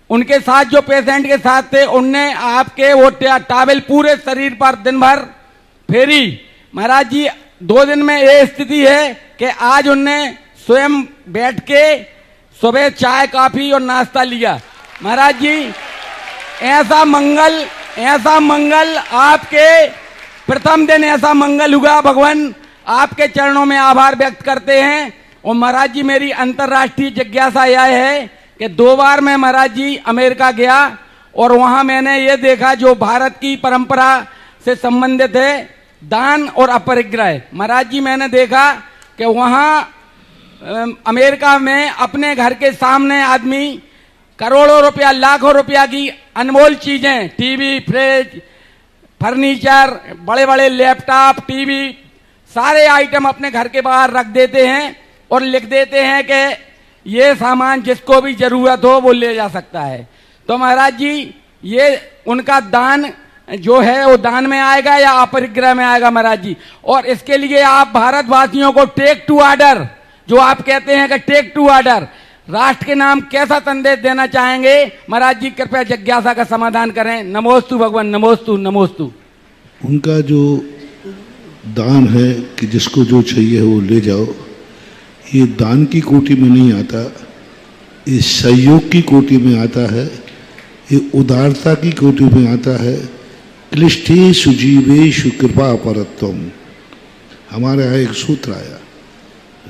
[SPEAKER 7] उनके साथ जो पेशेंट के साथ थे उनने आपके वो टॉवल पूरे शरीर पर दिन भर फेरी। महाराज जी, 2 दिन में ये स्थिति है कि आज उनने स्वयं बैठ के सुबह चाय कॉफी और नाश्ता लिया। महाराज जी, ऐसा मंगल आपके प्रथम दिन ऐसा मंगल हुआ। भगवान आपके चरणों में आभार व्यक्त करते हैं। और महाराज जी, मेरी अंतर्राष्ट्रीय जिज्ञासा यह है कि 2 बार मैं महाराज जी अमेरिका गया, और वहां मैंने ये देखा जो भारत की परंपरा से संबंधित है, दान और अपरिग्रह। महाराज जी, मैंने देखा कि वहां अमेरिका में अपने घर के सामने आदमी करोड़ों रुपया, लाखों रुपया की अनमोल चीजें, टीवी, फ्रिज, फर्नीचर, बड़े बड़े लैपटॉप, टीवी, सारे आइटम अपने घर के बाहर रख देते हैं और लिख देते हैं कि ये सामान जिसको भी जरूरत हो वो ले जा सकता है। तो महाराज जी ये उनका दान जो है वो दान में आएगा या अपरिग्रह में आएगा महाराज जी? और इसके लिए आप भारतवासियों को टेक टू ऑर्डर, जो आप कहते हैं कि टेक टू ऑर्डर, राष्ट्र के नाम कैसा संदेश देना चाहेंगे महाराज जी? कृपया जिज्ञासा का समाधान करें। नमोस्तु भगवान, नमोस्तु नमोस्तु।
[SPEAKER 2] उनका जो दान है कि जिसको जो चाहिए वो ले जाओ, ये दान की कोटि में नहीं आता, ये सहयोग की कोटि में आता है, ये उदारता की कोटि में आता है। क्लिष्टेषु जीवेषु कृपा परत्वम, हमारे यहाँ एक सूत्र आया,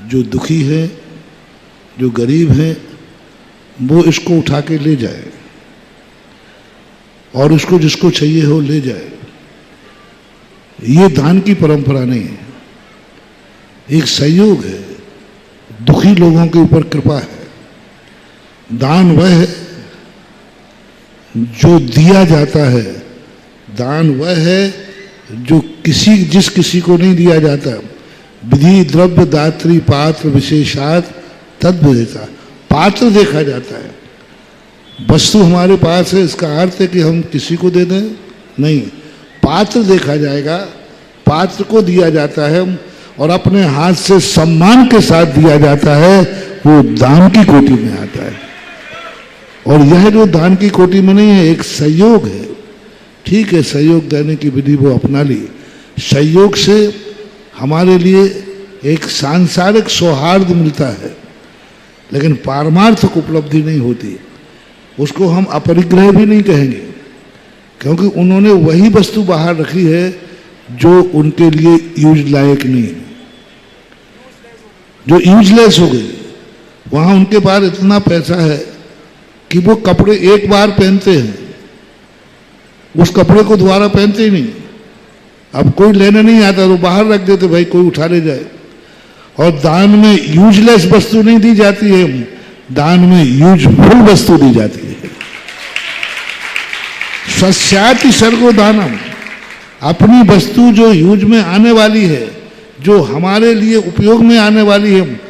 [SPEAKER 2] जो दुखी है, जो गरीब है, वो इसको उठा के ले जाए और उसको जिसको चाहिए हो ले जाए। ये दान की परंपरा नहीं है, एक सहयोग है, दुखी लोगों के ऊपर कृपा है। दान वह है जो दिया जाता है, दान वह है जो जिस किसी को नहीं दिया जाता। विधि द्रव्य दात्री पात्र विशेषात तद्विधता, पात्र देखा जाता है। वस्तु हमारे पास है, इसका अर्थ है कि हम किसी को दे दें, नहीं, पात्र देखा जाएगा, पात्र को दिया जाता है और अपने हाथ से सम्मान के साथ दिया जाता है, वो दान की कोटि में आता है। और यह जो दान की कोटि में नहीं है, एक सहयोग है। ठीक है, सहयोग देने की विधि वो अपना ली, सहयोग से हमारे लिए एक सांसारिक सौहार्द मिलता है, लेकिन पारमार्थिक उपलब्धि नहीं होती। उसको हम अपरिग्रह भी नहीं कहेंगे, क्योंकि उन्होंने वही वस्तु बाहर रखी है जो उनके लिए यूज लायक नहीं है, जो यूजलेस हो गई। वहाँ उनके पास इतना पैसा है कि वो कपड़े एक बार पहनते हैं, उस कपड़े को दोबारा पहनते ही नहीं। अब कोई लेने नहीं आता तो बाहर रख देते, भाई कोई उठा ले जाए। और दान में यूजलेस वस्तु नहीं दी जाती है, दान में यूजफुल वस्तु दी जाती है। सस्याति सर्गो दानम, अपनी वस्तु जो यूज में आने वाली है, जो हमारे लिए उपयोग में आने वाली है,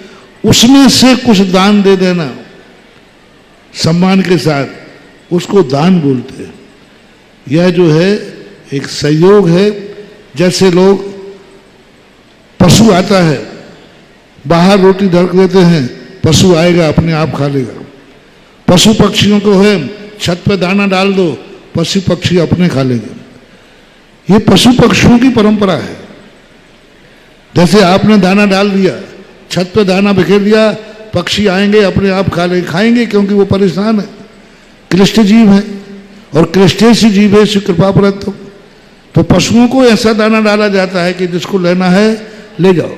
[SPEAKER 2] उसमें से कुछ दान दे देना सम्मान के साथ, उसको दान बोलते हैं। यह जो है एक सहयोग है। जैसे लोग, पशु आता है, बाहर रोटी ढक देते हैं, पशु आएगा अपने आप खा लेगा। पशु पक्षियों को है, छत पे दाना डाल दो, पशु पक्षी अपने खा लेंगे। ये पशु पक्षियों की परंपरा है। जैसे आपने दाना डाल दिया, छत पे दाना बिखेर दिया, पक्षी आएंगे अपने आप खा लेंगे, खाएंगे, क्योंकि वो परेशान है, क्लिष्ट जीव है। और क्लिष्टेषु जीवेषु कृपा परत्वम, तो पशुओं को ऐसा दाना डाला जाता है कि जिसको लेना है ले जाओ।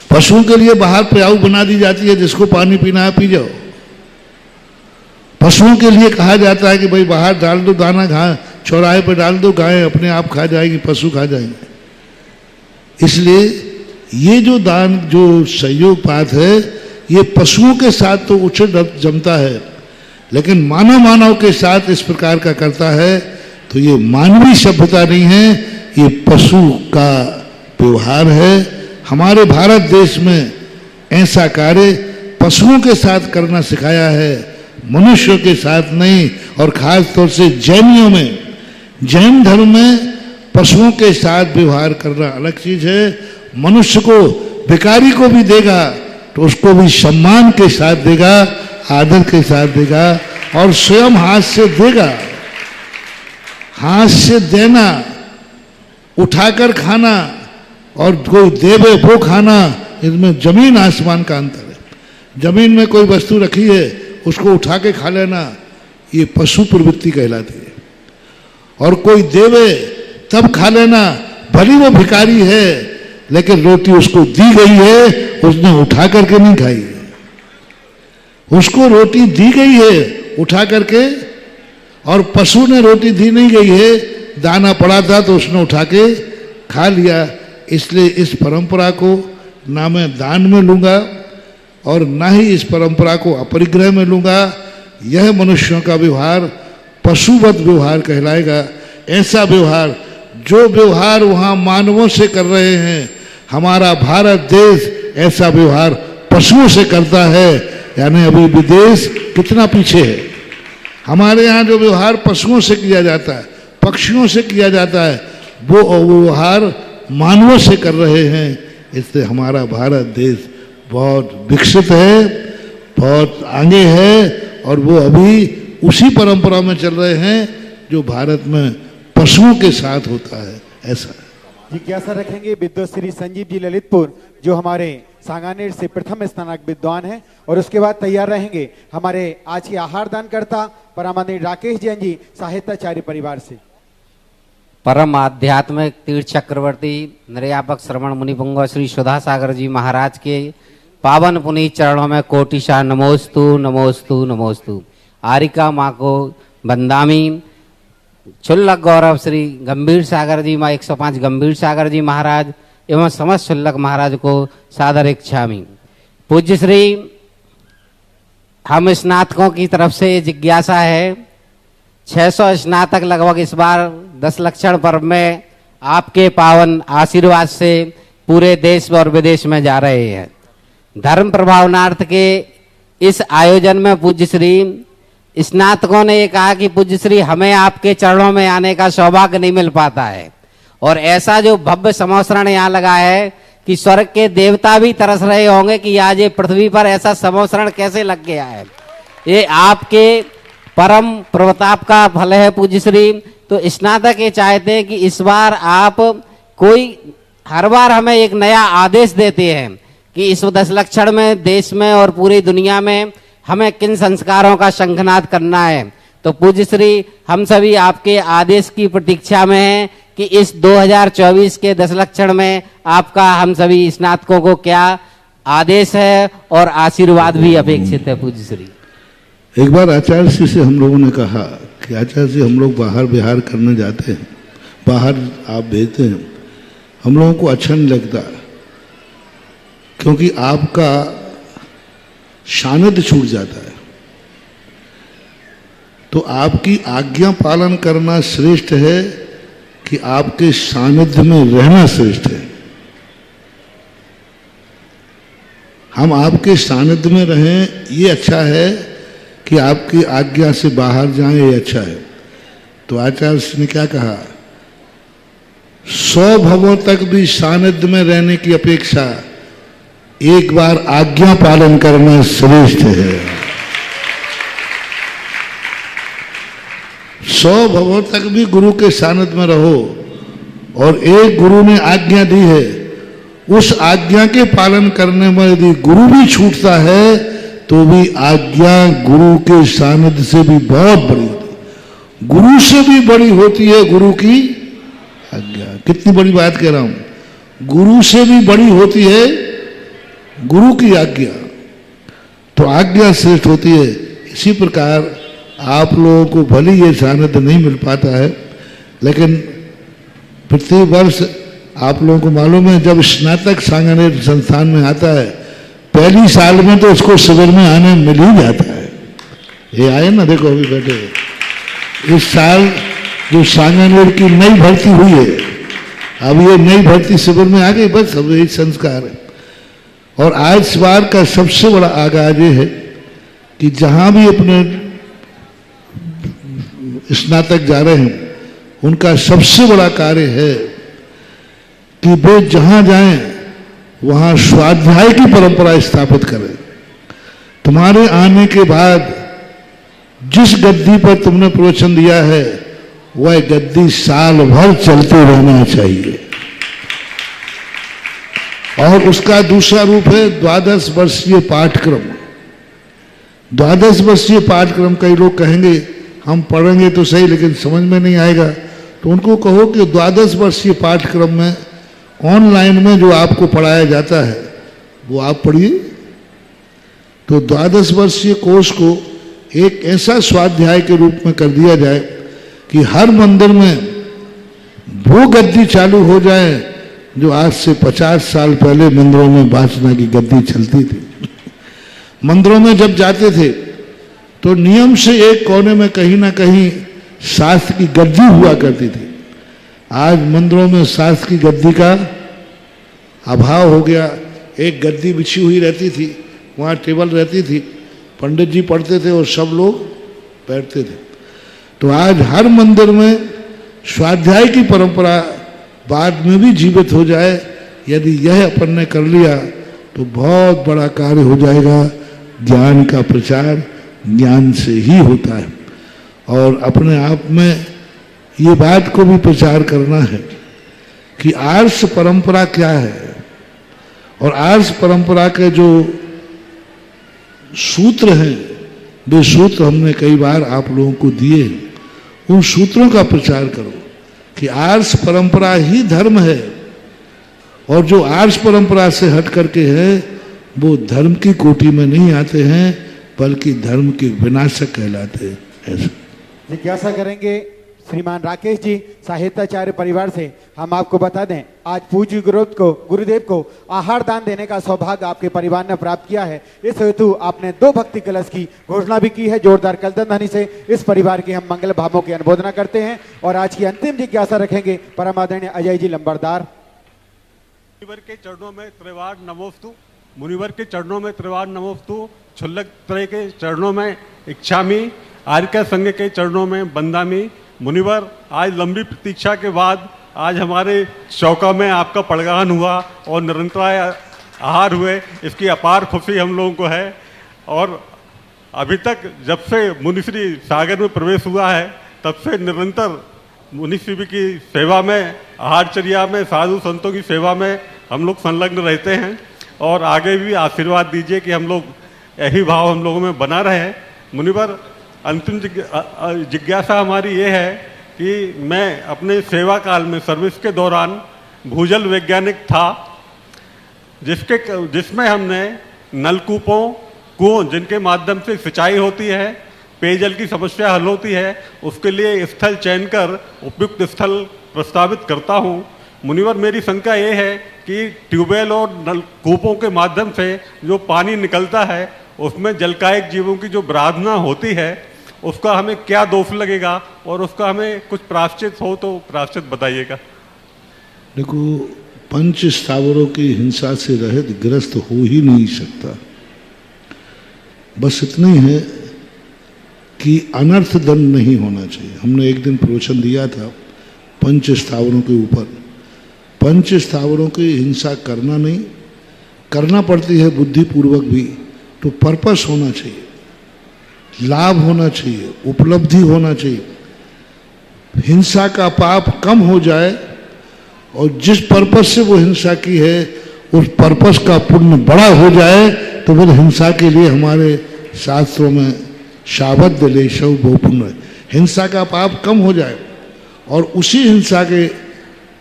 [SPEAKER 2] पशुओं के लिए बाहर प्याऊ बना दी जाती है, जिसको पानी पीना है पी जाओ। पशुओं के लिए कहा जाता है कि भाई बाहर डाल दो दाना, घास चौराहे पर डाल दो, गाय अपने आप खा जाएगी, पशु खा जाएंगे। इसलिए ये जो दान, जो सहयोग पात है, ये पशुओं के साथ तो उचित जमता है, लेकिन मानव के साथ इस प्रकार का करता है तो ये मानवीय सभ्यता नहीं है, ये पशु का व्यवहार है। हमारे भारत देश में ऐसा कार्य पशुओं के साथ करना सिखाया है, मनुष्यों के साथ नहीं। और खास तौर से जैनियों में, जैन धर्म में पशुओं के साथ व्यवहार करना अलग चीज है। मनुष्य को, भिखारी को भी देगा तो उसको भी सम्मान के साथ देगा, आदर के साथ देगा, और स्वयं हाथ से देगा। हाथ से देना, उठाकर खाना और कोई देवे वो खाना, इसमें जमीन आसमान का अंतर है। जमीन में कोई वस्तु रखी है, उसको उठा के खा लेना, ये पशु प्रवृत्ति कहलाती है। और कोई देवे तब खा लेना, भली वो भिखारी है लेकिन रोटी उसको दी गई है, उसने उठा करके नहीं खाई है। उसको रोटी दी गई है उठा करके, और पशु ने रोटी दी नहीं गई है, दाना पड़ा था तो उसने उठा के खा लिया। इसलिए इस परंपरा को ना मैं दान में लूँगा और ना ही इस परंपरा को अपरिग्रह में लूँगा। यह मनुष्यों का व्यवहार पशुवत व्यवहार कहलाएगा। ऐसा व्यवहार, जो व्यवहार वहाँ मानवों से कर रहे हैं, हमारा भारत देश ऐसा व्यवहार पशुओं से करता है, यानी अभी विदेश कितना पीछे है। हमारे यहाँ जो व्यवहार पशुओं से किया जाता है, पक्षियों से किया जाता है, वो व्यवहार मानवों से कर रहे हैं। इससे हमारा भारत देश बहुत विकसित है, बहुत आगे है, और वो अभी उसी परंपरा में चल रहे हैं जो भारत में पशुओं के साथ होता है। ऐसा
[SPEAKER 13] जिज्ञासा रखेंगे विद्वत श्री संजीव जी ललितपुर, जो हमारे सांगानेर से प्रथम स्नातक विद्वान हैं, और उसके बाद तैयार रहेंगे हमारे आज के आहार दानकर्ता परमानंद राकेश जैन जी साहित्याचार्य परिवार से।
[SPEAKER 17] परम आध्यात्मिक तीर्थ चक्रवर्ती निर्यापक श्रवण मुनि पुंगव श्री सुधा सागर जी महाराज के पावन पुनीत चरणों में कोटिशा नमोस्तु नमोस्तु नमोस्तु। आरिका माँ को बंदामी, क्षुल्लक गौरव श्री गंभीर सागर जी माँ 105 गंभीर सागर जी महाराज एवं समस्त क्षुल्लक महाराज को सादर इच्छामी। पूज्य श्री, हम स्नातकों की तरफ से जिज्ञासा है, 600 स्नातक लगभग इस बार 10 लक्षण पर्व में आपके पावन आशीर्वाद से पूरे देश और विदेश में जा रहे हैं। धर्म प्रभावनार्थ के इस आयोजन में पूज्य श्री स्नातकों ने ये कहा कि पूज्य श्री, हमें आपके चरणों में आने का सौभाग्य नहीं मिल पाता है, और ऐसा जो भव्य समोसरण यहाँ लगा है कि स्वर्ग के देवता भी तरस रहे होंगे कि आज ये पृथ्वी पर ऐसा समोसरण कैसे लग गया है। ये आपके परम प्रताप का फल है पूज्य श्री। तो स्नातक ये चाहते हैं कि इस बार आप कोई, हर बार हमें एक नया आदेश देते हैं कि इस 10 लक्षण में देश में और पूरी दुनिया में हमें किन संस्कारों का शंखनाद करना है। तो पूज्य श्री, हम सभी आपके आदेश की प्रतीक्षा में हैं कि इस 2024 के 10 लक्षण में आपका हम सभी स्नातकों को क्या आदेश है और आशीर्वाद भी अपेक्षित है पूज्य श्री।
[SPEAKER 2] एक बार आचार्य श्री से हम लोगों ने कहा कि आचार्य जी, हम लोग बाहर विहार करने जाते हैं, बाहर आप भेजते हैं, हम लोगों को अच्छा नहीं लगता, क्योंकि आपका सानिध्य छूट जाता है। तो आपकी आज्ञा पालन करना श्रेष्ठ है कि आपके सानिध्य में रहना श्रेष्ठ है। हम आपके सानिध्य में रहें, ये अच्छा है कि आपकी आज्ञा से बाहर जाएं, ये अच्छा है। तो आचार्य ने क्या कहा, 100 भवों तक भी सानिध्य में रहने की अपेक्षा एक बार आज्ञा पालन करना श्रेष्ठ है। 100 भवों तक भी गुरु के सानिध्य में रहो, और एक गुरु ने आज्ञा दी है, उस आज्ञा के पालन करने में यदि गुरु भी छूटता है तो भी आज्ञा गुरु के सानिध्य से भी बहुत बड़ी होती है, गुरु से भी बड़ी होती है गुरु की आज्ञा। कितनी बड़ी बात कह रहा हूं, गुरु से भी बड़ी होती है गुरु की आज्ञा। तो आज्ञा श्रेष्ठ होती है। इसी प्रकार आप लोगों को भले ये सानिध्य नहीं मिल पाता है, लेकिन प्रति वर्ष आप लोगों को मालूम है, जब स्नातक सांगानेर संस्थान में आता है, पहली साल में तो उसको शिविर में आने मिल ही जाता है। ये आए ना, देखो अभी बैठे। इस साल जो सांगानेर की नई भर्ती हुई है, अब ये नई भर्ती शिविर में आ गई, बस अब यही संस्कार है। और आज इस बार का सबसे बड़ा आगाज ये है कि जहां भी अपने स्नातक जा रहे हैं, उनका सबसे बड़ा कार्य है कि वे जहां जाएं वहां स्वाध्याय की परंपरा स्थापित करें। तुम्हारे आने के बाद जिस गद्दी पर तुमने प्रवचन दिया है, वह गद्दी साल भर चलते रहना चाहिए। और उसका दूसरा रूप है 12 वर्षीय पाठ्यक्रम। 12 वर्षीय पाठ्यक्रम, कई लोग कहेंगे हम पढ़ेंगे तो सही लेकिन समझ में नहीं आएगा, तो उनको कहो कि 12 वर्षीय पाठ्यक्रम में ऑनलाइन में जो आपको पढ़ाया जाता है वो आप पढ़िए। तो 12 वर्षीय कोर्स को एक ऐसा स्वाध्याय के रूप में कर दिया जाए कि हर मंदिर में वो गद्दी चालू हो जाए जो आज से 50 साल पहले मंदिरों में वासना की गद्दी चलती थी। मंदिरों में जब जाते थे तो नियम से एक कोने में कहीं ना कहीं शास्त्र की गद्दी हुआ करती थी। आज मंदिरों में शास्त्र की गद्दी का अभाव हो गया। एक गद्दी बिछी हुई रहती थी, वहाँ टेबल रहती थी, पंडित जी पढ़ते थे और सब लोग बैठते थे। तो आज हर मंदिर में स्वाध्याय की परंपरा बाद में भी जीवित हो जाए, यदि यह अपन ने कर लिया तो बहुत बड़ा कार्य हो जाएगा। ज्ञान का प्रचार ज्ञान से ही होता है, और अपने आप में ये बात को भी प्रचार करना है कि आर्ष परंपरा क्या है, और आर्ष परंपरा के जो सूत्र हैं वे सूत्र हमने कई बार आप लोगों को दिए। उन सूत्रों का प्रचार करो कि आर्ष परंपरा ही धर्म है, और जो आर्ष परंपरा से हट करके है वो धर्म की कोटि में नहीं आते हैं, बल्कि धर्म के विनाशक कहलाते हैं। ऐसा
[SPEAKER 13] जिज्ञासा करेंगे श्रीमान राकेश जी साहित्याचार्य परिवार से। हम आपको बता दें, आज पूज्य गुरुदेव को आहार दान देने का सौभाग्य आपके परिवार ने प्राप्त किया है। इस हेतु आपने 2 भक्ति कलश की घोषणा भी की है। जोरदार कलदन ध्वनि से इस परिवार के हम मंगल भावों की अनुमोदना करते हैं। और आज की अंतिम जिज्ञासा रखेंगे परम आदरणीय अजय जी लंबरदार।
[SPEAKER 18] मुनिवर के चरणों में त्रिवार नमोस्तु, मुनिवर के चरणों में त्रिवार नमोस्तु, क्षुल्लक त्रय के चरणों में इच्छामी, आर्य संघ के चरणों में बंदामी। मुनिवर, आज लंबी प्रतीक्षा के बाद आज हमारे चौका में आपका पड़गान हुआ और निरंतर आहार हुए, इसकी अपार खुशी हम लोगों को है। और अभी तक जब से मुनिश्री सागर में प्रवेश हुआ है तब से निरंतर मुनिश्री की सेवा में, आहारचर्या में, साधु संतों की सेवा में हम लोग संलग्न रहते हैं। और आगे भी आशीर्वाद दीजिए कि हम लोग यही भाव हम लोगों में बना रहे। मुनिवर, अंतिम जिज्ञासा हमारी ये है कि मैं अपने सेवा काल में सर्विस के दौरान भूजल वैज्ञानिक था, जिसमें हमने नलकूपों, कुओं जिनके माध्यम से सिंचाई होती है, पेयजल की समस्या हल होती है, उसके लिए स्थल चयन कर उपयुक्त स्थल प्रस्तावित करता हूँ। मुनिवर, मेरी शंका ये है कि ट्यूबवेल और नलकूपों के माध्यम से जो पानी निकलता है उसमें जलकायक जीवों की जो बराधना होती है उसका हमें क्या दोष लगेगा, और उसका हमें कुछ प्रायश्चित हो तो प्रायश्चित बताइएगा।
[SPEAKER 2] देखो, पंच स्थावरों की हिंसा से रहित ग्रस्त हो ही नहीं सकता। बस इतना ही है कि अनर्थ दंड नहीं होना चाहिए। हमने एक दिन प्रवचन दिया था पंच स्थावरों के ऊपर। पंच स्थावरों की हिंसा करना नहीं, करना पड़ती है बुद्धिपूर्वक भी, तो पर्पस होना चाहिए, लाभ होना चाहिए, उपलब्धि होना चाहिए, हिंसा का पाप कम हो जाए, और जिस पर्पस से वो हिंसा की है उस पर्पस का पुण्य बड़ा हो जाए, तो फिर हिंसा के लिए हमारे शास्त्रों में शाबद्ध लेशव बहुपुण्य, हिंसा का पाप कम हो जाए, और उसी हिंसा के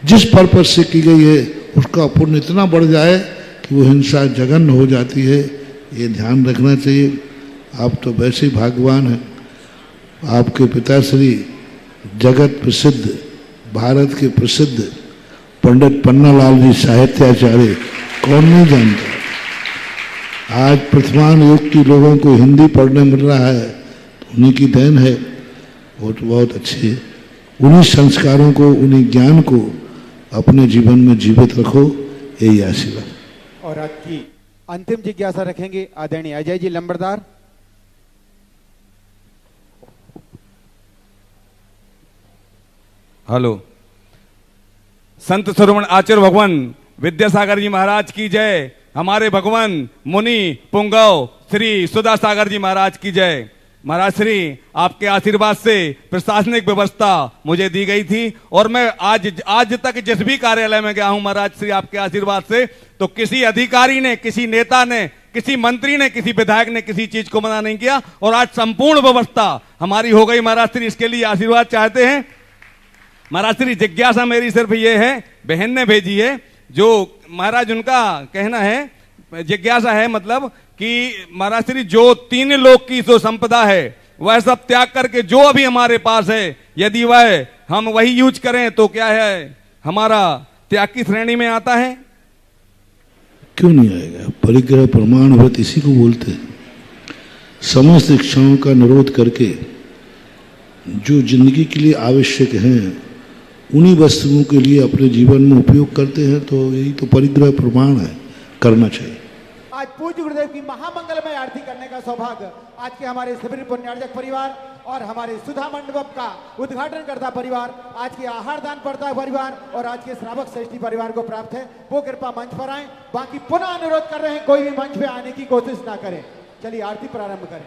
[SPEAKER 2] जिस पर्पस से की गई है उसका पुण्य इतना बढ़ जाए कि वो हिंसा जघन्य हो जाती है। ये ध्यान रखना चाहिए। आप तो वैसे ही भाग्यवान हैं, आपके पिताश्री जगत प्रसिद्ध, भारत के प्रसिद्ध पंडित पन्नालाल जी साहित्याचार्य, कौन नहीं जानता। आज प्रथमान युग की लोगों को हिंदी पढ़ने मिल रहा है, तो उन्हीं की देन है, वो तो बहुत अच्छी है। उन्हीं संस्कारों को, उन्हीं ज्ञान को अपने जीवन में जीवित रखो, यही आशीर्वाद।
[SPEAKER 13] और आज की अंतिम जिज्ञासा रखेंगे आदरणीय अजय जी लंबरदार।
[SPEAKER 19] हेलो, संत श्रवण आचार्य भगवान विद्यासागर जी महाराज की जय। हमारे भगवान मुनि पुंगव श्री सुधा सागर जी महाराज की जय। महाराज श्री, आपके आशीर्वाद से प्रशासनिक व्यवस्था मुझे दी गई थी, और मैं आज तक जिस भी कार्यालय में गया हूं महाराज श्री आपके आशीर्वाद से, तो किसी अधिकारी ने, किसी नेता ने, किसी मंत्री ने, किसी विधायक ने किसी चीज को मना नहीं किया, और आज संपूर्ण व्यवस्था हमारी हो गई महाराज श्री। इसके लिए आशीर्वाद चाहते हैं महाराज श्री। जिज्ञासा मेरी सिर्फ ये है, बहन ने भेजी है, जो महाराज उनका कहना है, जिज्ञासा है मतलब कि महाराज श्री जो 3 लोक की जो संपदा है वह सब त्याग करके जो अभी हमारे पास है, यदि वह हम वही यूज करें तो क्या है, हमारा त्याग की श्रेणी में आता है?
[SPEAKER 2] क्यों नहीं आएगा? परिग्रह प्रमाण व्रत इसी को बोलते हैं। समस्त इच्छाओं का निरोध करके जो जिंदगी के लिए आवश्यक हैं उन्हीं वस्तुओं के लिए अपने जीवन में उपयोग करते हैं, तो यही तो परिग्रह प्रमाण है, करना चाहिए।
[SPEAKER 13] आज पूज्य गुरुदेव की महामंगलमय आरती करने का सौभाग्य आज के हमारे शिविर पुण्यार्जक परिवार और हमारे सुधा मंडपम का उद्घाटन करता परिवार, आज के आहार दान करता परिवार और आज के श्रावक श्रेष्ठी परिवार को प्राप्त है। वो कृपा मंच पर आए। बाकी पुनः अनुरोध कर रहे हैं कोई भी मंच पे आने की कोशिश ना करें। चलिए आरती प्रारंभ करें।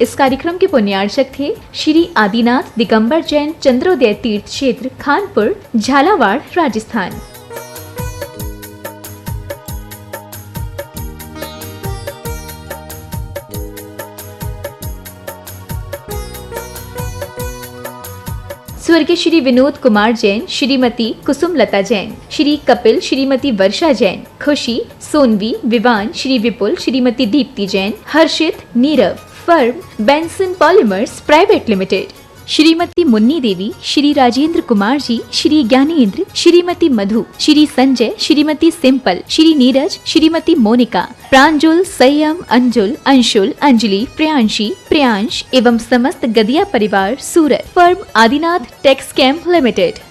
[SPEAKER 1] इस कार्यक्रम के पुण्यार्चक थे श्री आदिनाथ दिगंबर जैन चंद्रोदय तीर्थ क्षेत्र खानपुर, झालावाड़, राजस्थान। स्वर्गीय श्री विनोद कुमार जैन, श्रीमती कुसुम लता Jain, Shri Kapil, Shrimati Varsha Jain, Khushi, Sonvi, Vivaan, Shri Vipul, Shrimati Deepti Jain, Harshit, Neerav, firm Benson polymers private limited, Shrimati Munni Devi, Shri Rajendra Kumar ji, Shri Gyanendra, Shrimati Madhu, Shri Sanjay, Shrimati Simple, Shri Neeraj, Shrimati Monika, Pranjul, Sanyam, Anjul, Anshul, Anjali, Priyanshi, Priyansh एवं समस्त गदिया परिवार Surat. Firm Adinath tex camp limited.